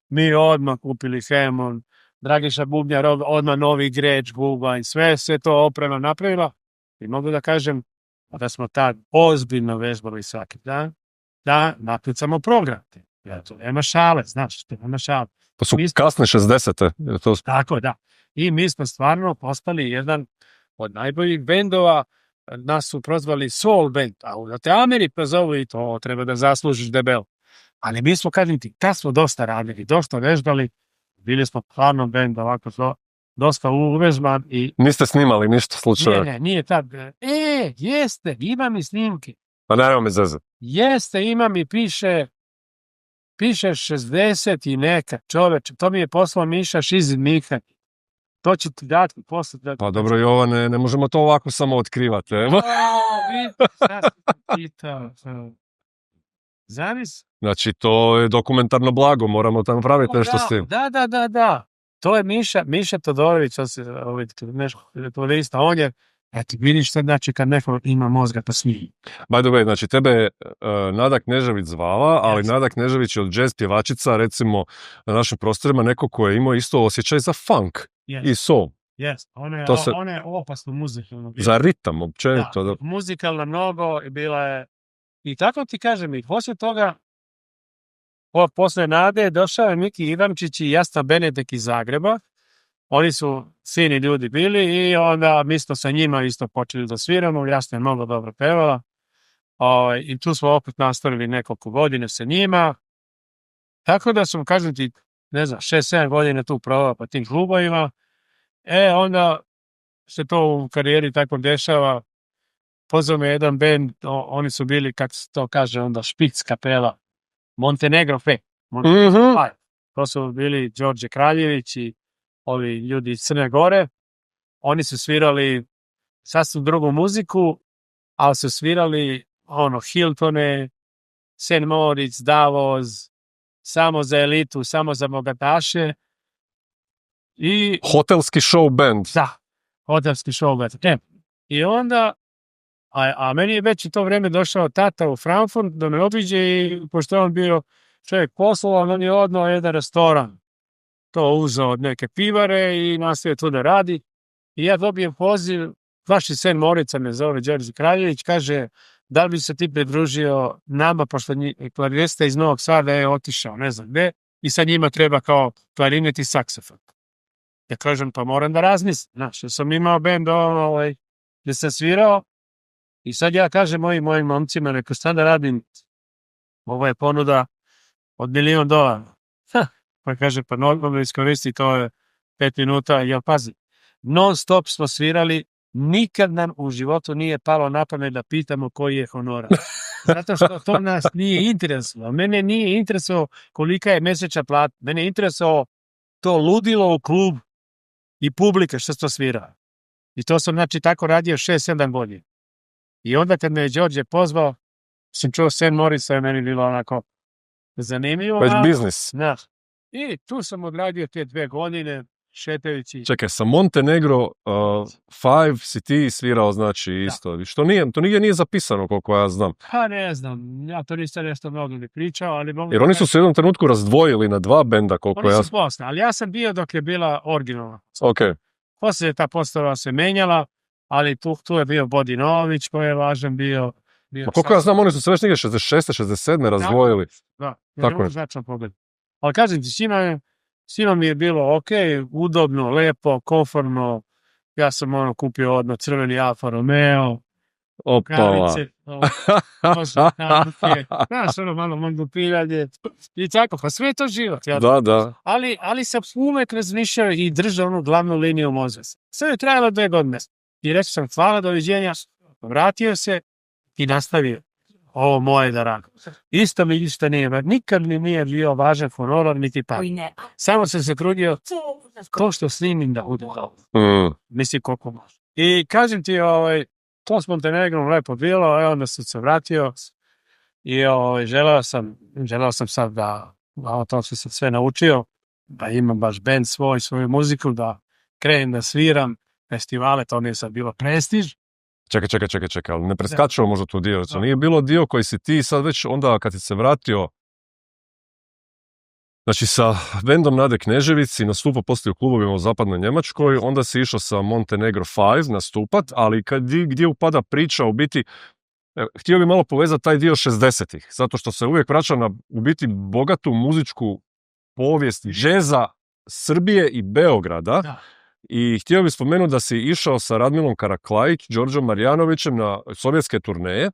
mi odmah kupili Hammond, Dragiša Bubnjar, odmah novi greč, bubanj, sve se to oprema napravila. I mogu da kažem da smo tad ozbiljno vežbali svaki dan, da napucamo program. To nema šale, znaš, to nema šale. Pa su kasne 60-te. Tako, da. I mi smo stvarno postali jedan od najboljih bendova, nas su prozvali soul band, a da te Ameri pozovu i to treba da zaslužiš debelo. Ali mi smo, kažem ti, tad smo dosta radili, dosta vežbali, bili smo stvarno band, ovako dosta uvežban i... Niste snimali ništa slučajno? Ne, nije tad. Jeste, imam i snimke. Pa naravno me zeze. Jeste, imam i piše piše 60 i neka, čoveče, to mi je poslao Miša Šizin Mihaj. To ću ti dati posle. Pa dobro, Jovane, ne možemo to ovako samo otkrivati. Evo. Šta sam pitao? Zavis? Znači, to je dokumentarno blago, moramo tamo praviti nešto s tim. Da. To je Miša Todorović, nešto lista, on je, eto, vidiš sad, znači, kad neko ima mozga, pa smije. By the way, znači, tebe je Nada Knežević zvala, ali Yes. Nada Knežević je od jazz pjevačica, recimo, na našim prostorima, neko ko je imao isto osjećaj za funk i soul. Yes. Ona je opasno muzikalna. Za ritam, općenito. Da. Muzikalna mnogo i bila je, i tako ti kažem, i poslije toga, posle Nade došao je Miki Ivančić i Jasna Benedek iz Zagreba. Oni su sini ljudi bili i onda mi smo sa njima isto počeli da sviramo. Jasna je mnogo dobro pevala. I tu smo opet nastavili nekoliko godine sa njima. Tako da sam, kažem ti, ne znam, 6-7 godina tu provao po tim klubovima. Onda se to u karijeri tako dešava. Pozvao me jedan band, oni su bili, kako se to kaže, onda špic kapela. Montenegro Fe. To su bili Đorđe Kraljević i ovi ljudi iz Crne Gore. Oni su svirali sasvim drugu muziku, ali su svirali Hiltone, St. Moritz, Davos, samo za elitu, samo za bogataše. I Hotelski show band. Da, hotelski show band. I onda, a meni je već u to vrijeme došao tata u Frankfurt da me obiđe i pošto je on bio čovjek poslovan, on je odnao jedan restoran. To uzeo od neke pivare i nastavio tu da radi. I ja dobijem poziv, vaši St. Moritza me zove Đorđe Kraljević, kaže, da li bi se ti pridružio nama, pošto klarinista iz Novog Sada je otišao, ne znam gde, i sa njima treba kao klarinet i saksofon. Ja kažem, pa moram da razmislim. Znaš, ja sam imao band gde sam svirao i sad ja kažem mojim momcima, rekao, sad da radim, ovo je ponuda od $1.000.000. Pa kaže, pa normalno iskoristi, to je 5 minuta, jel pazi, non stop smo svirali, nikad nam u životu nije palo na pamet da pitamo koji je honorar. Zato što to nas nije interesovalo. Mene nije interesovalo kolika je mesečna plata. Mene je interesovalo to ludilo u klub i publika što se to svira. I to sam, znači, tako radio 6-7 godina. I onda kad me je Đorđe pozvao, sam čuo St. Moritza, je meni bilo onako zanimljivo. Već biznis. Da. I tu sam odradio te 2 godine, šetajući. Čekaj, sa Montenegro 5 si ti svirao, znači, isto. Da. Što to nigdje nije zapisano, koliko ja znam. Pa ne znam, ja to nisam nešto mnogo ni pričao, ali... Jer oni su se u jednom trenutku razdvojili na 2 benda, koliko oni su posle, ali ja sam bio dok je bila originalna. Ok. Poslije ta postava se menjala, ali tu je bio Bodinović koji je važan bio. Ma koliko ja znam, oni su se već negdje 66. 67. razdvojili. Da, tako je. Značan pogled. Ali kažem ti, svima mi je bilo ok, udobno, lepo, konformno. Ja sam kupio odmah crveni Alfa Romeo. Opala. Znaš, malo mandupiljanje. I tako, pa sve je to život. Da. Ali sam uvek razmišljao i držao onu glavnu liniju mozga. Sve je trajalo 2 godine. I rekao sam, hvala, doviđenja, vratio se i nastavio. Ovo moje da radim. Isto mi ništa nije, nikad mi nije bio važan honorar, niti pa. Samo sam se trudio to što snimim da bude. Mislim koliko može. I kažem ti, to s Montenegrom lepo bilo, onda sam se vratio i želeo sam sad da to što sam sve naučio, da imam baš band svoju muziku, da krenem da sviram festivale, to nije sad bilo prestiž. Čekaj, ali ne preskačemo možda tu dio. Nije bilo dio koji si ti sad već onda kad si se vratio, znači sa bendom Nade Knežević i nastupao poslije u klubovima u zapadnoj Njemačkoj, onda si išao sa Montenegro 5 nastupat, ali gdje upada priča u biti, htio bi malo povezati taj dio 60-ih, zato što se uvijek vraća na u biti bogatu muzičku povijest džeza Srbije i Beograda. Da. I htio bih spomenuti da si išao sa Radmilom Karaklajić, Đorđom Marjanovićem na sovjetske turneje,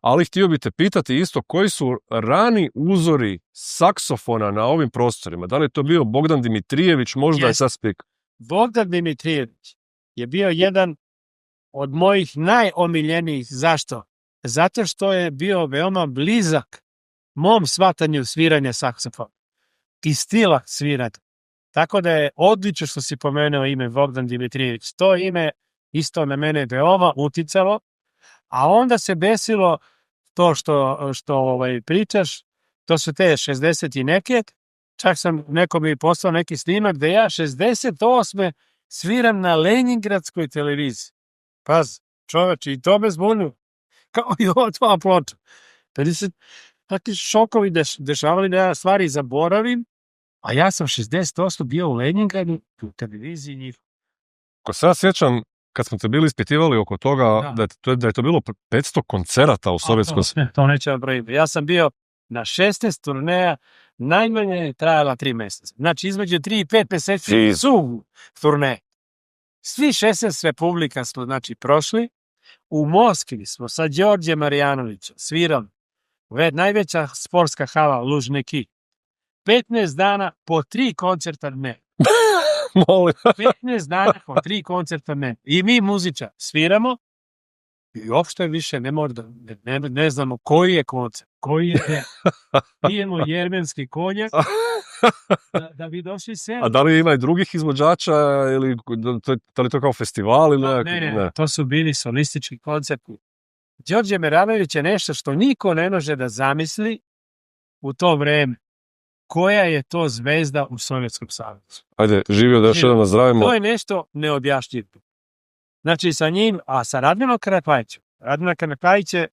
ali htio bih te pitati isto koji su rani uzori saksofona na ovim prostorima. Da li je to bio Bogdan Dimitrijević, možda je saspik? Bogdan Dimitrijević je bio jedan od mojih najomiljenijih. Zašto? Zato što je bio veoma blizak mom shvatanju sviranja saksofona i stila sviranja. Tako da je odlično što si pomenuo ime Bogdan Dimitrijević. To ime isto na mene veoma uticalo, a onda se desilo to što pričaš, to su te 60 i neke, čak sam neko mi poslao neki snimak da ja 68. sviram na Leningradskoj televiziji. Paz, čoveče, i to me zbunilo. Kao i ova tvoja ploča. Tada se takvi šokovi dešavali da ja stvari zaboravim, a ja sam 68. bio u Leningradu u televiziji njih. Ko se ja sjećam, kad smo te bili ispitivali oko toga, da je to bilo 500 koncerata u Sovjetskom... To neće brojiti. Ja sam bio na 16 turneja, najmanje je trajala 3 mjeseca. Znači, između 3 i 5 mjeseci su turneje. Svi 16 republika smo, znači, prošli. U Moskvi smo sa Đorđem Marjanovićem svirali. Najveća sportska hala Lužniki. 15 dana po 3 koncerta dnevno. 15 dana po 3 koncerta dnevno. I mi muziča sviramo i uopšte više ne znamo koji je koncert, koji je pijemo jermenski konjak da bi došli sebe. A da li ima i drugih izvođača ili da li to kao festival? Ili ne, to su bili solistički koncerti. Đorđe Marjanović je nešto što niko ne može da zamisli u to vreme. Koja je to zvezda u Sovjetskom savezu? Ajde, živio da još jednom nazdravimo. To je nešto neobjašnjivo. Znači sa njim, a sa Radmilanom Karaklajićem. Radmila Karaklajić je,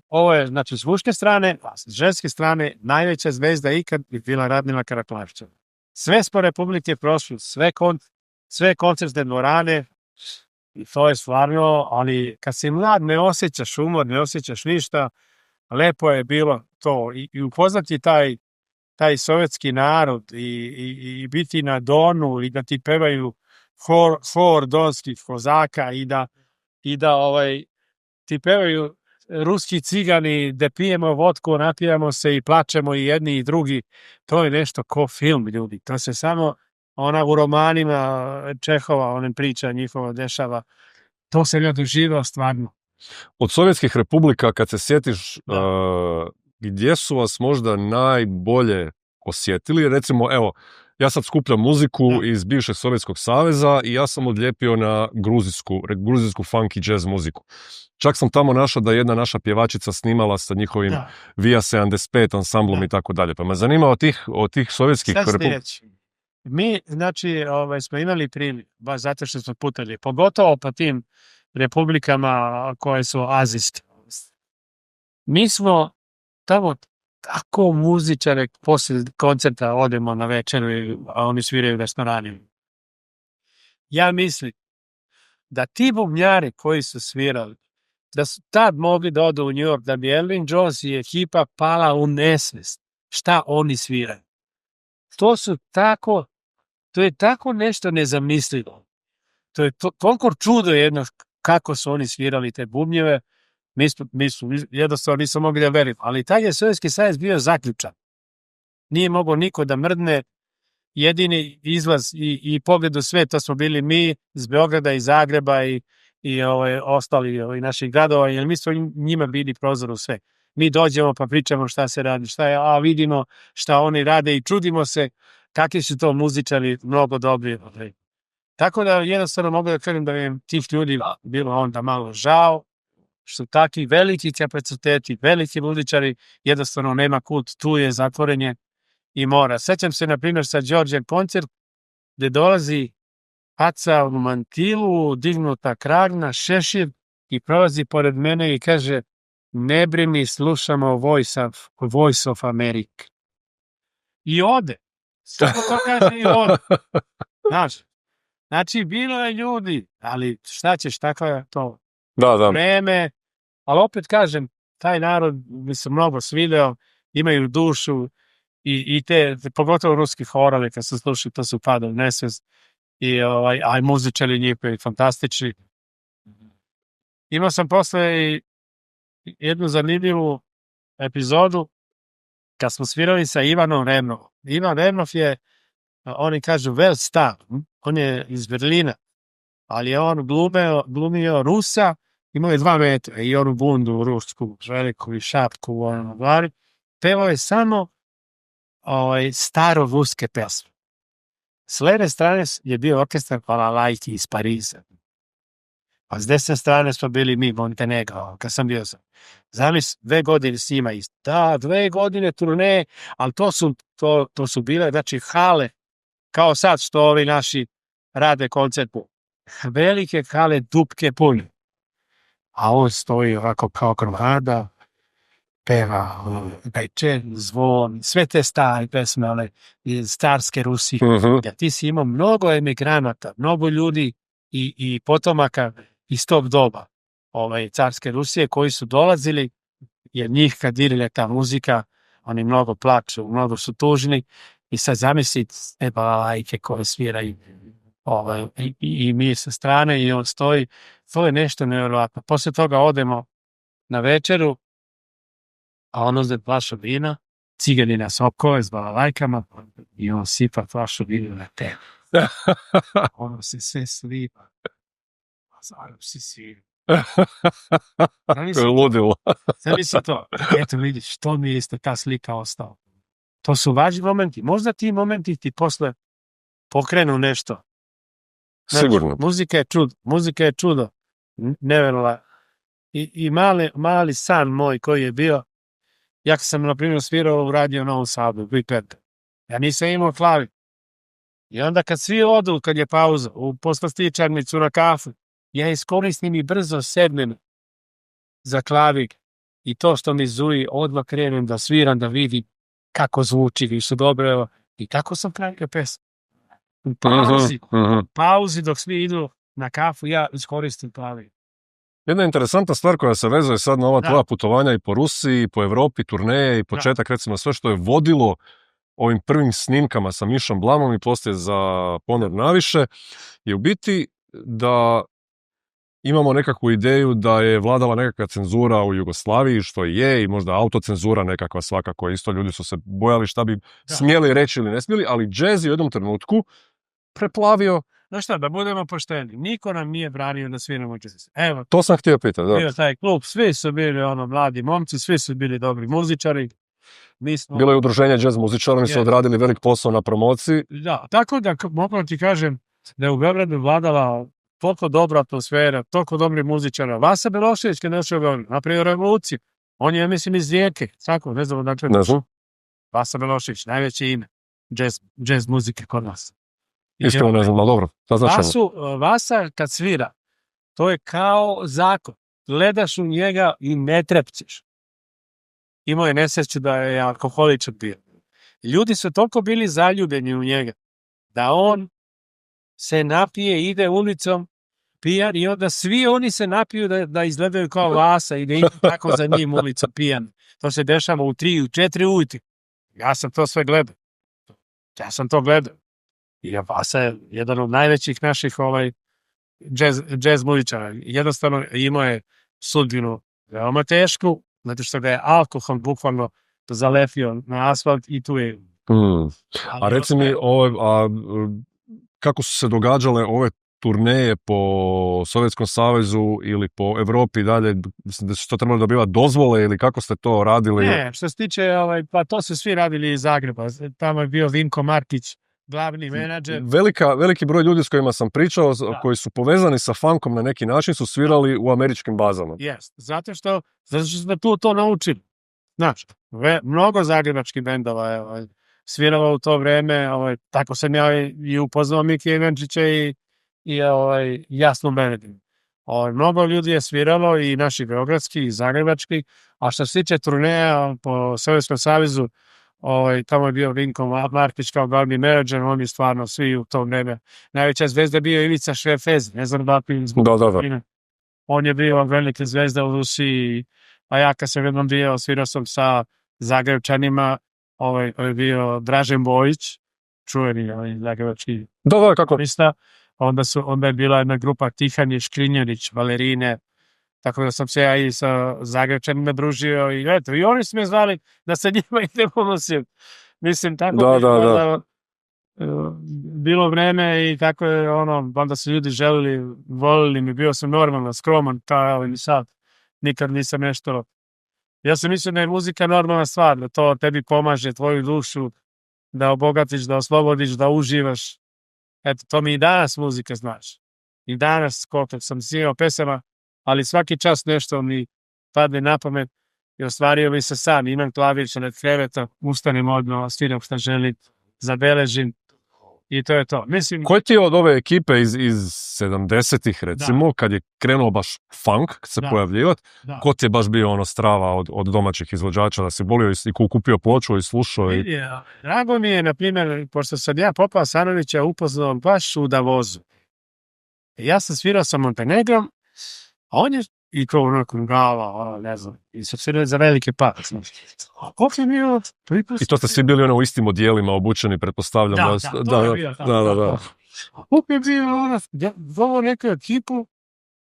ovo je znači s muške strane, a s ženske strane najveća zvezda ikad je bila Radmila Karaklajić. Sve smo republike prošli, sve koncertne dvorane, i to je stvarno, ali kad si mlad ne osjećaš umor, ne osjećaš ništa, lepo je bilo to i upoznati taj sovjetski narod i biti na Donu i da ti pevaju for donskih kozaka i da ti pevaju ruski cigani, da pijemo vodku, napijamo se i plačemo i jedni i drugi. To je nešto ko film, ljudi. To se samo u romanima Čehova, onem priča njihova dešava. To se ja doživao stvarno. Od sovjetskih republika, kad se sjetiš, gdje su vas možda najbolje osjetili? Recimo, evo, ja sad skupljam muziku iz bivšeg Sovjetskog saveza i ja sam odlijepio na gruzijsku funk i jazz muziku. Čak sam tamo našao da jedna naša pjevačica snimala sa njihovim Via 75 ansamblom i tako dalje. Pa me zanima od tih sovjetskih republika. Mi, znači, smo imali priliku, baš zato što smo putali, pogotovo po tim republikama koje su azijske. Mi smo tamo tako muzičare, poslije koncerta odemo na večeru, a oni sviraju u restoranima. Ja mislim da ti bubnjari koji su svirali, da su tad mogli da odu u New York, da bi Elvin Jones i ekipa pala u nesvest. Šta oni sviraju? To je tako nešto nezamislivo. To je toliko čudo jedno kako su oni svirali te bubnjeve. Mi su jednostavno nismo mogli da verimo. Ali taj je Sovjetski savez bio zaključan. Nije mogao niko da mrdne. Jedini izlaz i pogled u sve, to smo bili mi iz Beograda i Zagreba i ostali naših gradova, jer mi smo njima bili prozor u sve. Mi dođemo pa pričamo šta se radi, a vidimo šta oni rade i čudimo se kakvi su to muzičari mnogo dobri. Tako da jednostavno mogu da kažem da je tih ljudi bilo onda malo žao, što su takvi veliki kapaciteti, veliki muzičari, jednostavno nema kult, tu je zatvorenje i mora. Sećam se, na primjer, sa Đorđem koncert, gde dolazi faca u mantilu, dignuta kragna, šešir i prolazi pored mene i kaže: ne brini, slušamo Voice of America. I ode. Samo to kaže i ode. Znači, bilo je ljudi, ali šta ćeš, tako je to vreme. Ali opet kažem, taj narod mi se mnogo svideo, imaju dušu i te, pogotovo ruski horali, kad se slušaju, to su pada u nesvest. A muzičari njihovi fantastični. Imao sam posle i jednu zanimljivu epizodu kad smo svirali sa Ivanom Remnovom. Ivan Remnov je, oni kažu, well star. On je iz Berlina, ali je on glumio Rusa, imao je 2 metra i onu bundu rusku, veliku i šapku u onom glavi. pevao je samo staro ruske pesme. S leve strane je bio orkestar Balalajki iz Pariza. A s desne strane smo bili mi, Montenegro, kad sam bio sam. Zamisli, 2 godine s njima isto. Da, 2 godine turneje, ali to su bile, znači, hale, kao sad što ovi naši rade koncert. Velike hale, dupke pune. A on stoji ovako kao kromada, peva Gajčen, Zvon, sve te stare pesme, one iz carske Rusije. Ja, ti si imao mnogo emigranata, mnogo ljudi i potomaka iz tog doba carske Rusije koji su dolazili, jer njih kad dirila ta muzika, oni mnogo plaču, mnogo su tužni i sad zamisli te balalajke koje sviraju i mi sa strane i on stoji. To je nešto nevjerojatno. Poslije toga odemo na večeru, a on uzde flašu vina, ciganina sokove s balalajkama i on sipa flašu vina na tebe. Ono se sve sliva. Zajedno si svi. To je ludilo. Zamisli to. Eto vidiš, to mi je isto ta slika ostala. To su važni momenti. Možda ti momenti ti posle pokrenu nešto. Znači, Sigurno. Muzika je čudo. Nevjerojatno. I mali san moj koji je bio, ja sam, na primjer, svirao u Radio Novom Sadu, ja nisam imao klavi. I onda kad svi odu, kad je pauza, u poslastičarnicu na kafu, ja iskoristim i brzo sednem za klavir. I to što mi zuri, odmah krenem da sviram, da vidim kako zvuči, i su dobro. I tako sam pravio pesmu. U pauzi dok svi idu na kafu, ja iskoristim klavir. Jedna interesantna stvar koja se vezuje sad na ova tvoja putovanja i po Rusiji, i po Evropi, turneje i početak, recimo sve što je vodilo ovim prvim snimkama sa Mišom Blamom i poslije za Ponor naviše, je u biti da imamo nekakvu ideju da je vladala nekakva cenzura u Jugoslaviji, što je, i možda autocenzura nekakva svakako. Isto ljudi su se bojali šta bi smjeli reći ili ne smjeli, ali džez je u jednom trenutku preplavio. Znaš šta, da budemo pošteni, niko nam nije branio da sviramo džez. Evo, to sam htio pitati. Bio taj klub, svi su bili mladi momci, svi su bili dobri muzičari. Bilo je udruženje džez muzičara, oni su odradili velik posao na promociji. Da, tako da mogu ti kažem da je u Beogradu vladala toliko dobra atmosfera, toliko dobri muzičara. Vasa Belošević kad je došao u Beogradu, napravio revoluciju. On je, mislim, iz Rijeke. Tako, ne znam odakle. Ne znam. Vasa Belošević, najveće ime džez muzike kod nas. Iskreno ne znam, ali dobro. Vasa kad svira, to je kao zakon. Gledaš u njega i ne trepćeš. Imao je nesreću da je alkoholičan bio. Ljudi su toliko bili zaljubljeni u njega da on se napije, ide ulicom pijan i onda svi oni se napiju da izgledaju kao Vasa i da idu tako za njim ulicom pijan. To se dešava u 3, u 4 ujutru. Ja sam to sve gledao. I Vasa je jedan od najvećih naših džez muzičara. Jednostavno imao je sudbinu veoma tešku, zato što ga je alkohol bukvalno zalepio na asfalt i tu je. A reci mi, kako su se događale ove turneje po Sovjetskom savezu ili po Evropi dalje, da su to trebali dobivati dozvole ili kako ste to radili? Ne, što se tiče, pa to su svi radili iz Zagreba. Tamo je bio Vinko Martić, glavni menadžer. Veliki broj ljudi s kojima sam pričao, koji su povezani sa funkom na neki način, su svirali u američkim bazama. Jest, zato što smo tu to naučili. Znači, mnogo zagrebačkih bendova je sviralo u to vreme, tako sam ja i upoznao Miki Ivančića i Jasnu Benedinu. Mnogo ljudi je sviralo i naši beogradski i zagrebački, a što se tiče turneja po Sovjetskom savezu, tamo je bio Vinko Martić kao glavni menadžer, on je stvarno svi u to vreme. Najveća zvezda bio Ivica Švefez, ne znam da li on je bio velika zvezda u Rusiji, a ja kad sam jednom bio, svirao sam sa Zagrebčanima, je bio Dražen Bojić, čuveni zagrebački korista. Onda je bila jedna grupa Tihanje Škrinjanić, Valerine, tako da sam se ja i sa Zagrebčanima družio i oni su me zvali da se njima idemo nosim. Mislim, tako da bilo vreme i tako je onda su ljudi volili mi, bio sam normalno skroman, kao i sad. Nikad nisam nešto Ja sam mislio da je muzika normalna stvar, da to tebi pomaže, tvoju dušu, da obogatiš, da oslobodiš, da uživaš. Eto, to mi i danas muzika znaš. I danas, koliko sam snimao pesama, ali svaki čas nešto mi padne na pamet i ostvario mi se sam. Imam klavić nad kreveta, ustanem odmah, sviram šta želim, zabeležim i to je to. Mislim, Koji ti je od ove ekipe iz 70-ih, recimo, kad je krenuo baš funk se pojavljivati, ko ti je baš bio ono strava od domaćih izvođača, da si volio i kupio ploču i slušao? Drago mi je, na primjer, pošto sam ja Popa Sanovića upoznao baš u Davozu. Ja sam svirao sa Montenegrom, a on je i to onako gala, ne znam, i sam svirao za velike pare. Koliko je bio? I to ste svi bili u istim odijelima obučeni, pretpostavljam. Da. Koliko je bio zovu neku ekipu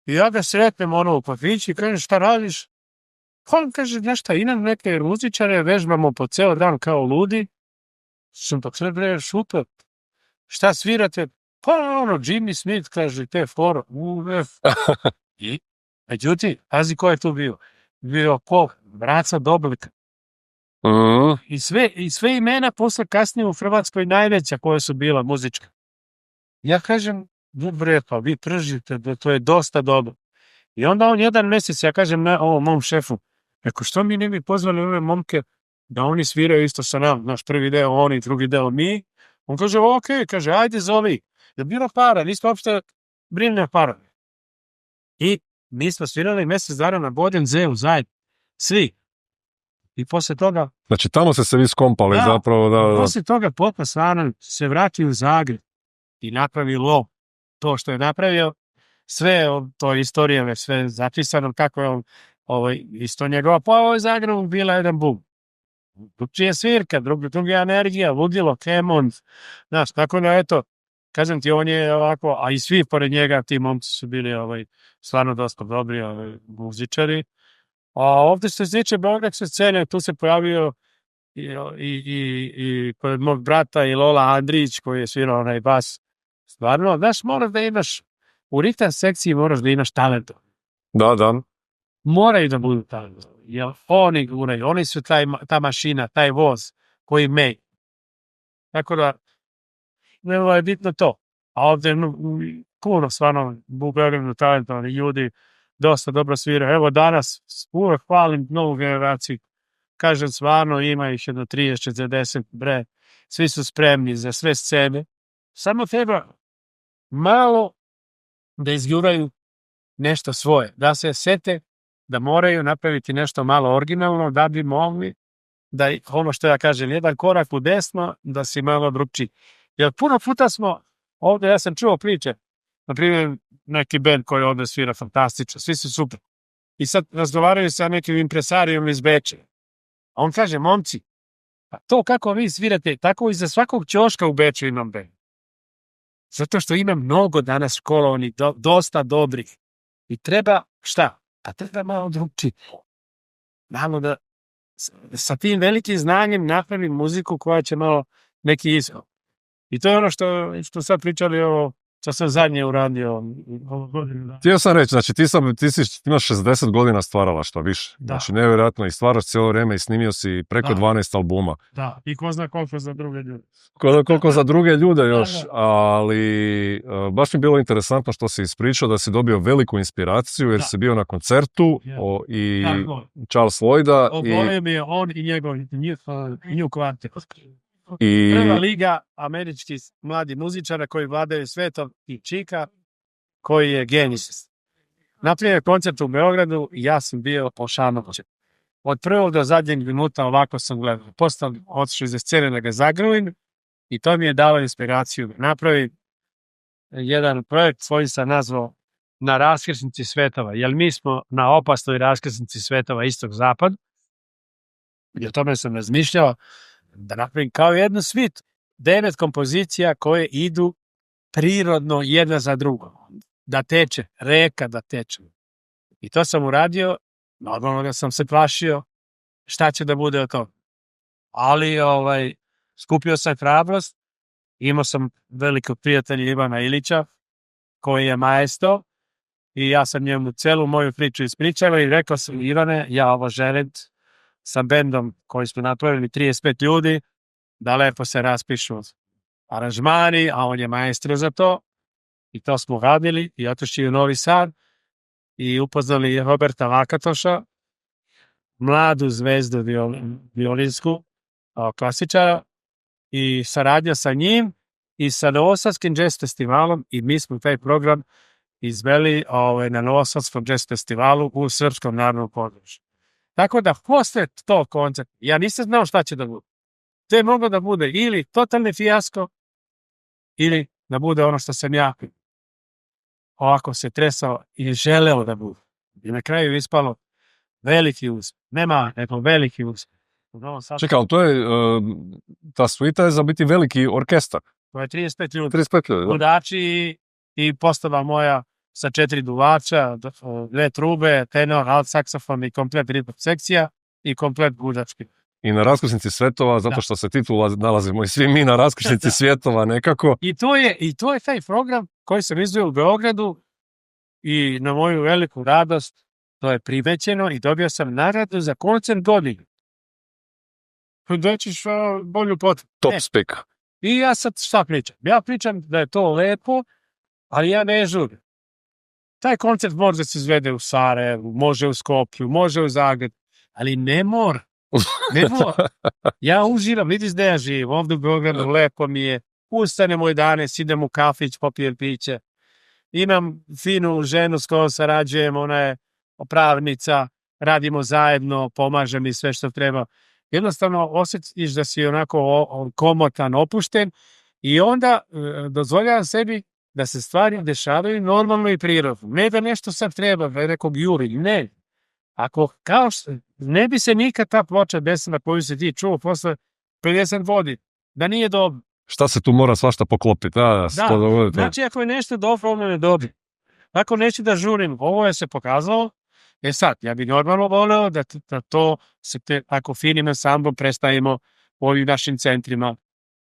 i ja ga sretnem u kafići i kažem šta radiš? On kaže, znaš šta, imam neke muzičare, vežbamo po ceo dan kao ludi. Sam tako sve bre, super. Šta svirate? Pa Jimmy Smith, kaže, te foro. I, međutim, pazi ko je tu bio. Bio Pop, Braca Doblika. I sve imena posle kasnije u Hrvatskoj najveća koja su bila muzička. Ja kažem, bre, pa vi pržite, da to je dosta dobro. I onda on jedan mjesec, ja kažem ovom mom šefu, rekao, što mi ne bi pozvali ove momke da oni sviraju isto sa nam, naš prvi deo oni, drugi deo mi. On kaže, okej, kaže, ajde zovi. Je bilo para, nismo uopšte brinuli o para. I mi smo svirali mjesec dana na Bodenzeu zajedno. Svi. I posle toga... Znači, tamo se vi skompali zapravo. Da. Posle toga Popa Sanović se vratio u Zagreb i napravio to što je napravio. Sve to istorije, sve zapisano kako je on, isto njegova, pa ovo je Zagrebu bila jedan bum. Drugčija svirka, druga energija, ludilo, Kemont, znaš, tako da eto, kažem ti, on je ovako, a i svi pored njega, ti momci su bili stvarno dosta dobri muzičari. A ovdje što se tiče beogradske scene, tu se pojavio i pored mog brata i Lola Andrić, koji je svirao onaj bas. Stvarno, znaš, moraš da imaš, u ritam sekciji moraš da imaš talent. Da. Moraju da budu talent. Jer oni guraju, oni su ta mašina, taj voz koji meji. Tako da, nema je bitno to. A ovdje puno stvarno u Beogradu talentovani ljudi, dosta dobro svira. Evo danas uvek hvalim novu generaciju. Kažem, stvarno ima ih jedno 30-40, bre. Svi su spremni za sve scene. Samo treba malo da izguraju nešto svoje. Da se sete da moraju napraviti nešto malo originalno da bi mogli da, ono što ja kažem, jedan korak u desno, da si malo drugčiji. Jer puno puta smo ovdje, ja sam čuo priče, na primjer, neki band koji ovdje svira fantastično, svi su super. I sad razgovaraju sa nekim impresarijom iz Beča. A on kaže, momci, pa to kako vi svirate, tako i za svakog ćoška u Beču imam band. Zato što ima mnogo danas školovani, dosta dobrih. I treba, šta? Pa treba malo drugčiji. Malo da sa tim velikim znanjem napravim muziku koja će malo neki izhod. I to je ono što sad pričali što sam zadnje uradio. Htio sam reći, znači ti imaš 60 godina stvaralaštva više. Da. Znači nevjerojatno i stvaraš cijelo vrijeme i snimio si preko 12 albuma. Da, i ko zna koliko za druge ljude. Koliko za druge ljude još, ali baš mi je bilo interesantno što si ispričao da si dobio veliku inspiraciju jer si bio na koncertu i Charles Lloyda. Oboje mi je on i njegov New Quartet. Prva liga američkih mladih muzičara koji vladaju svetom i Čika, koji je genijist. Naprimjer, koncert u Beogradu i ja sam bio ošanovoćen. Od prvog do zadnjeg minuta ovako sam gledao. Postao otišao iz scene da ga zagrlim i to mi je dalo inspiraciju. Napravim jedan projekt koji sam nazvao Na raskrsnici svetova, jer mi smo na opasnoj raskrsnici svetova istok-zapad. I o tome sam razmišljao da napravim kao jednu svitu. 9 kompozicija koje idu prirodno jedna za drugom. Da teče, reka da teče. I to sam uradio, normalno da sam se plašio šta će da bude od toga. Ali skupio sam hrabrost, imao sam velikog prijatelja Ivana Ilića, koji je maestro, i ja sam njemu celu moju priču ispričao i rekao sam, Ivane, ja ovo želim, sa bendom koji smo napravili 35 ljudi, da lepo se raspišu aranžmani, a on je maestro za to. I to smo radili i otišli u Novi Sad i upoznali Roberta Lakatoša, mladu zvezdu violinsku, klasičara, i saradnja sa njim i sa Novosadskim jazz festivalom, i mi smo taj program izveli na Novosadskom jazz festivalu u Srpskom narodnom području. Tako da posle tog koncerta ja nisam znao šta će da bude. To je moglo da bude ili totalni fijasko ili da bude ono što sam ja ovako se tresao i želeo da bude. I na kraju ispalo veliki uspeh. Nema neko veliki uspeh. Čekaj, ali to je, ta suita je za biti veliki orkestar. To je 35 ljudi. 35 ljudi, da. Budači i postava moja sa 4 duvača, 2 trube, tenor, alt saksofon i komplet ritm sekcija i komplet budački. I na raskrsnici svjetova, zato što se titula nalazimo i svi mi na raskrsnici svjetova nekako. I to je taj program koji sam izveo u Beogradu i na moju veliku radost to je primećeno i dobio sam nagradu za koncert godine. Doćiš bolju potrebu. Top spek. I ja sad šta pričam? Ja pričam da je to lepo, ali ja ne žurim. Taj koncert može da se izvede u Sarajevu, može u Skoplju, može u Zagrebu, ali ne mora. Ne mora. Ja uživam, vidiš da ja živim, ovdje u Beogradu lepo mi je, ustanem u 11, idem u kafić, popijem piće, imam finu ženu s kojom sarađujem, ona je pravnica, radimo zajedno, pomaže mi sve što treba. Jednostavno osjetiš da si onako komotan, opušten i onda dozvoljavam sebi da se stvari dešavaju normalno i prirodno. Ne da nešto sad treba, da je nekog juri, ne. Ako kao što, ne bi se nikad ta ploča desila koju se ti čuo posle 50 godina, da nije dobro. Šta se tu mora svašta poklopiti? Da, znači ako je nešto dobro, ono je dobro. Ako neću da žurim, ovo je se pokazalo. Sad, ja bih normalno voleo da to se ako finim ensamblom predstavimo u ovim našim centrima,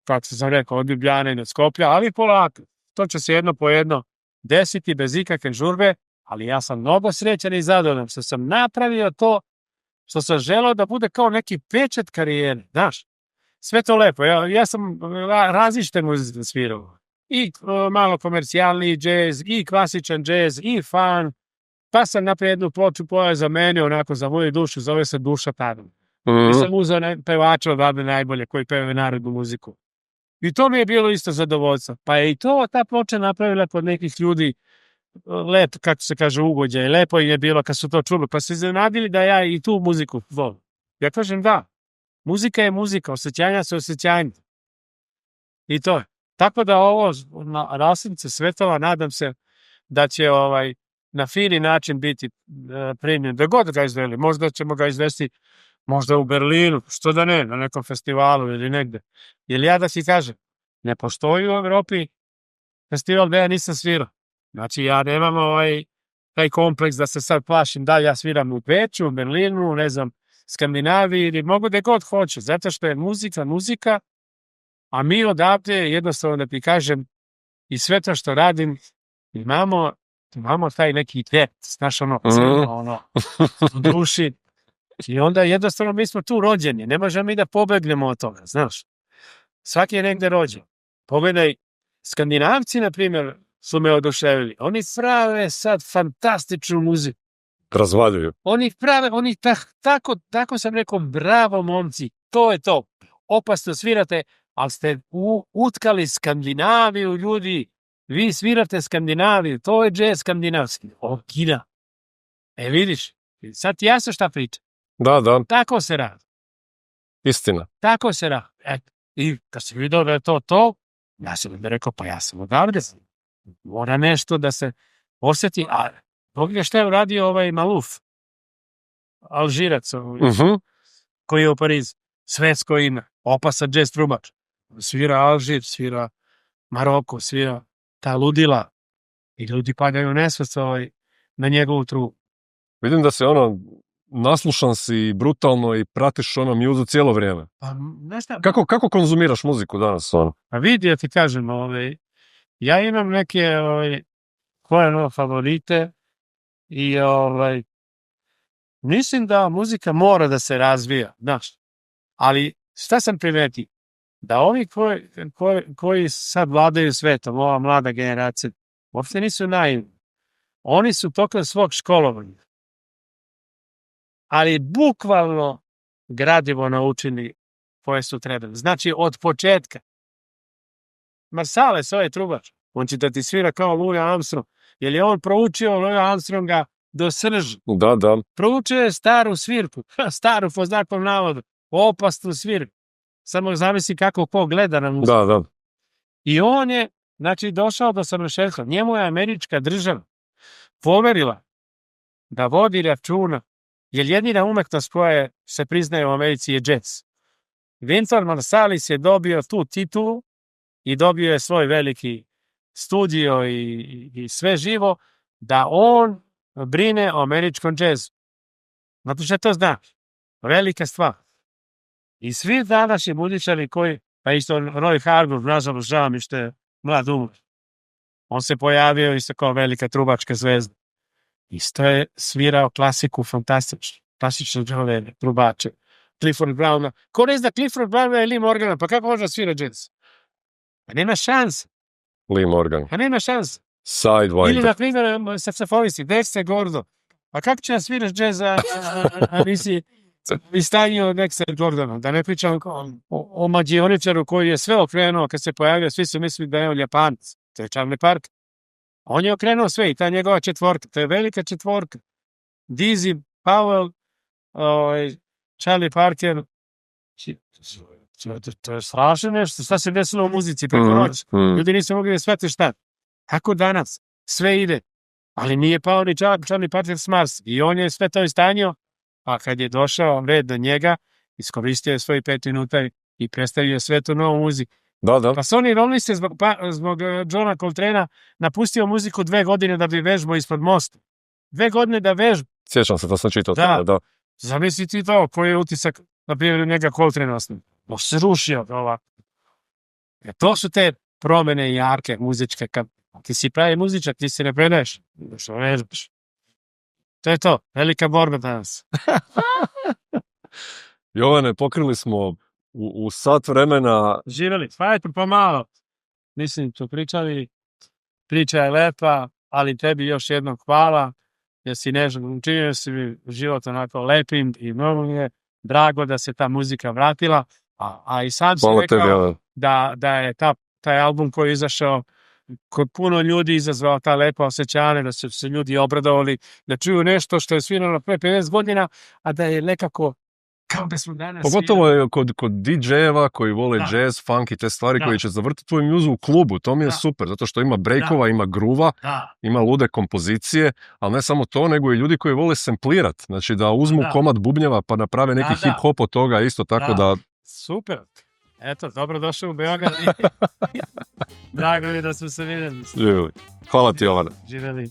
kako sam rekao, od Ljubljane do Skoplja, ali polako. To će se jedno po jedno desiti bez ikakve žurbe, ali ja sam mnogo srećan i zadovoljan što sam napravio to što sam želeo da bude kao neki pečat karijere, znaš. Sve to lepo, ja sam različite muzike svirao. I malo komercijalni džez, i klasičan džez, i fun. Pa sam napravio jednu ploču koja je za mene, onako za moju dušu, zove se Duša Tadom. I sam uzeo pevača odavde najbolje koji peva narodnu muziku. I to mi je bilo isto zadovoljstvo. Pa je i to ta ploča napravila kod nekih ljudi lep, kako se kaže, ugođaj. Lepo im je bilo kad su to čuli. Pa se iznenadili da ja i tu muziku volim. Ja kažem da, muzika je muzika, osjećanja su osjećanja. I to je. Tako da ovo na raskrsnici svetova nadam se da će na fini način biti primljen. Da god ga izveli. Možda ćemo ga izvesti možda u Berlinu, što da ne, na nekom festivalu ili negde. Jer ja da ti kažem, ne postoji u Evropi festival gde ja nisam svirao. Znači ja nemam taj kompleks da se sad plašim da ja sviram u Beču, u Berlinu, ne znam, Skandinaviji ili mogu da god hoću. Zato što je muzika, a mi odavde, jednostavno da ti kažem, i sve to što radim, imamo taj neki depth, znaš u duši. I onda jednostavno mi smo tu rođeni, ne možemo mi da pobegnemo od toga, znaš. Svaki je negde rođen. Pogledaj, Skandinavci, na primjer, su me oduševili. Oni prave sad fantastičnu muziku. Razvaljuju. Tako sam rekao, bravo momci, to je to. Opasno svirate, ali ste utkali Skandinaviju, ljudi. Vi svirate Skandinaviju, to je džez skandinavski. Okida. Vidiš, sad ti jasno šta pričam. Da. Tako se radi. Istina. Tako se radi. I kad sam vidio da je to, ja sam mi rekao, pa ja sam odavde. Mora nešto da se osjeti. A pogledaj šta je uradio Maluf, Alžirac, koji je u Parizu. Svetsko ime, opasan džez trubač. Svira Alžir, svira Maroko, svira ta ludila. I ljudi padaju nesvest na njegovu trubu. Vidim da se naslušan si brutalno i pratiš muzu cijelo vrijeme. Pa, kako konzumiraš muziku danas? Pa vidi, ja ti kažem, ja imam neke koje favorite i Mislim da muzika mora da se razvija, znaš. Ali šta sam primetio? Da ovi koji sad vladaju svetom, ova mlada generacija, uopšte nisu naivni. Oni su tokom svog školovanja, ali bukvalno gradivo naučili koje su trebali. Znači, od početka. Marsalis, ovaj trubač, on će da ti svira kao Louis Armstrong, jer je on proučio Louis Armstronga do srži. Da. Proučio je staru svirku, staru po znakom navodu, opasnu svirku. Samo zamisli kako ko gleda na muziku. Da. I on je, znači, došao do savršenstva. Njemu je američka država poverila da vodi računa, jer jedina umetnost koja se priznaje u Americi je jazz. Wynton Marsalis je dobio tu titulu i dobio je svoj veliki studio i sve živo, da on brine o američkom džezu. Zato što to znaš. Velika stvar. I svi današnji muzičari koji, pa isto Roy Hargrove, nažalost, žao mi što je mlad umor. On se pojavio isto kao velika trubačka zvezda. Isto je svirao klasiku fantastično. Klasične džavene, trubače. Clifford Browna. Ko ne zna Clifford Browna i Lee Morgana, pa kako može svira džez? Pa nema šanse. Lee Morgan. Pa nema šanse. Sidewinder. Ili na primjer saksofonisti, Dexter Gordon. Pa kako će sviraš džez, a nisi istanio Dexter Gordona? Da ne pričam o mađioničaru koji je sve okrenuo kad se pojavio, svi su mislili da je on Japanac. To je Charlie Parker. On je okrenuo sve i ta njegova četvorka. To je velika četvorka. Dizzy, Powell, Charlie Parker. To je strašno nešto. Šta se desilo u muzici preko noći? Ljudi nisu mogli da shvate šta. Kako danas? Sve ide. Ali nije pao ni Charlie Parker s Marsa. I on je sve to istanio. A kad je došao red do njega, iskoristio je svoj 5 minuta i predstavio sve to novu muziku. Da. Pa Sonny Rollins je zbog Johna Coltrana napustio muziku 2 godine da bi vežbao ispod mosta. 2 godine da vežba. Sjećam se, to sam čitao. Da. Zamisli ti to, koji je utisak na primjer njega Coltrane osnovi. On se rušio ovako. To su te promene jarke muzičke. Kad ti si pravi muzičak, ti se ne predaješ. Što vežbaš. To je to. Velika borba danas. Jovane, pokrili smo u sat vremena. Živjeli. Fajte pa malo. Mislim, to pričali. Priča je lepa, ali tebi još jednom hvala. Jer si učinio si mi život onako lepim i mnogo mi je drago da se ta muzika vratila. A i sam si rekao da je taj album koji je izašao kod puno ljudi izazvao ta lepa osjećanja, da su se ljudi obradovali, da čuju nešto što je svirano pre 50 godina, a da je nekako kao da smo danas pogotovo je kod DJ-eva koji vole jazz, funk i te stvari koji će zavrtiti tvoju muzu u klubu. To mi je super, zato što ima breakova, ima gruva, ima lude kompozicije, ali ne samo to, nego i ljudi koji vole samplirat. Znači da uzmu komad bubnjeva pa naprave neki hip-hop od toga, isto tako da... Super. Eto, dobro došao u Beograd. Drago mi da smo se vidjeli. Živjeli. Hvala ti, Jovana. Živjeli.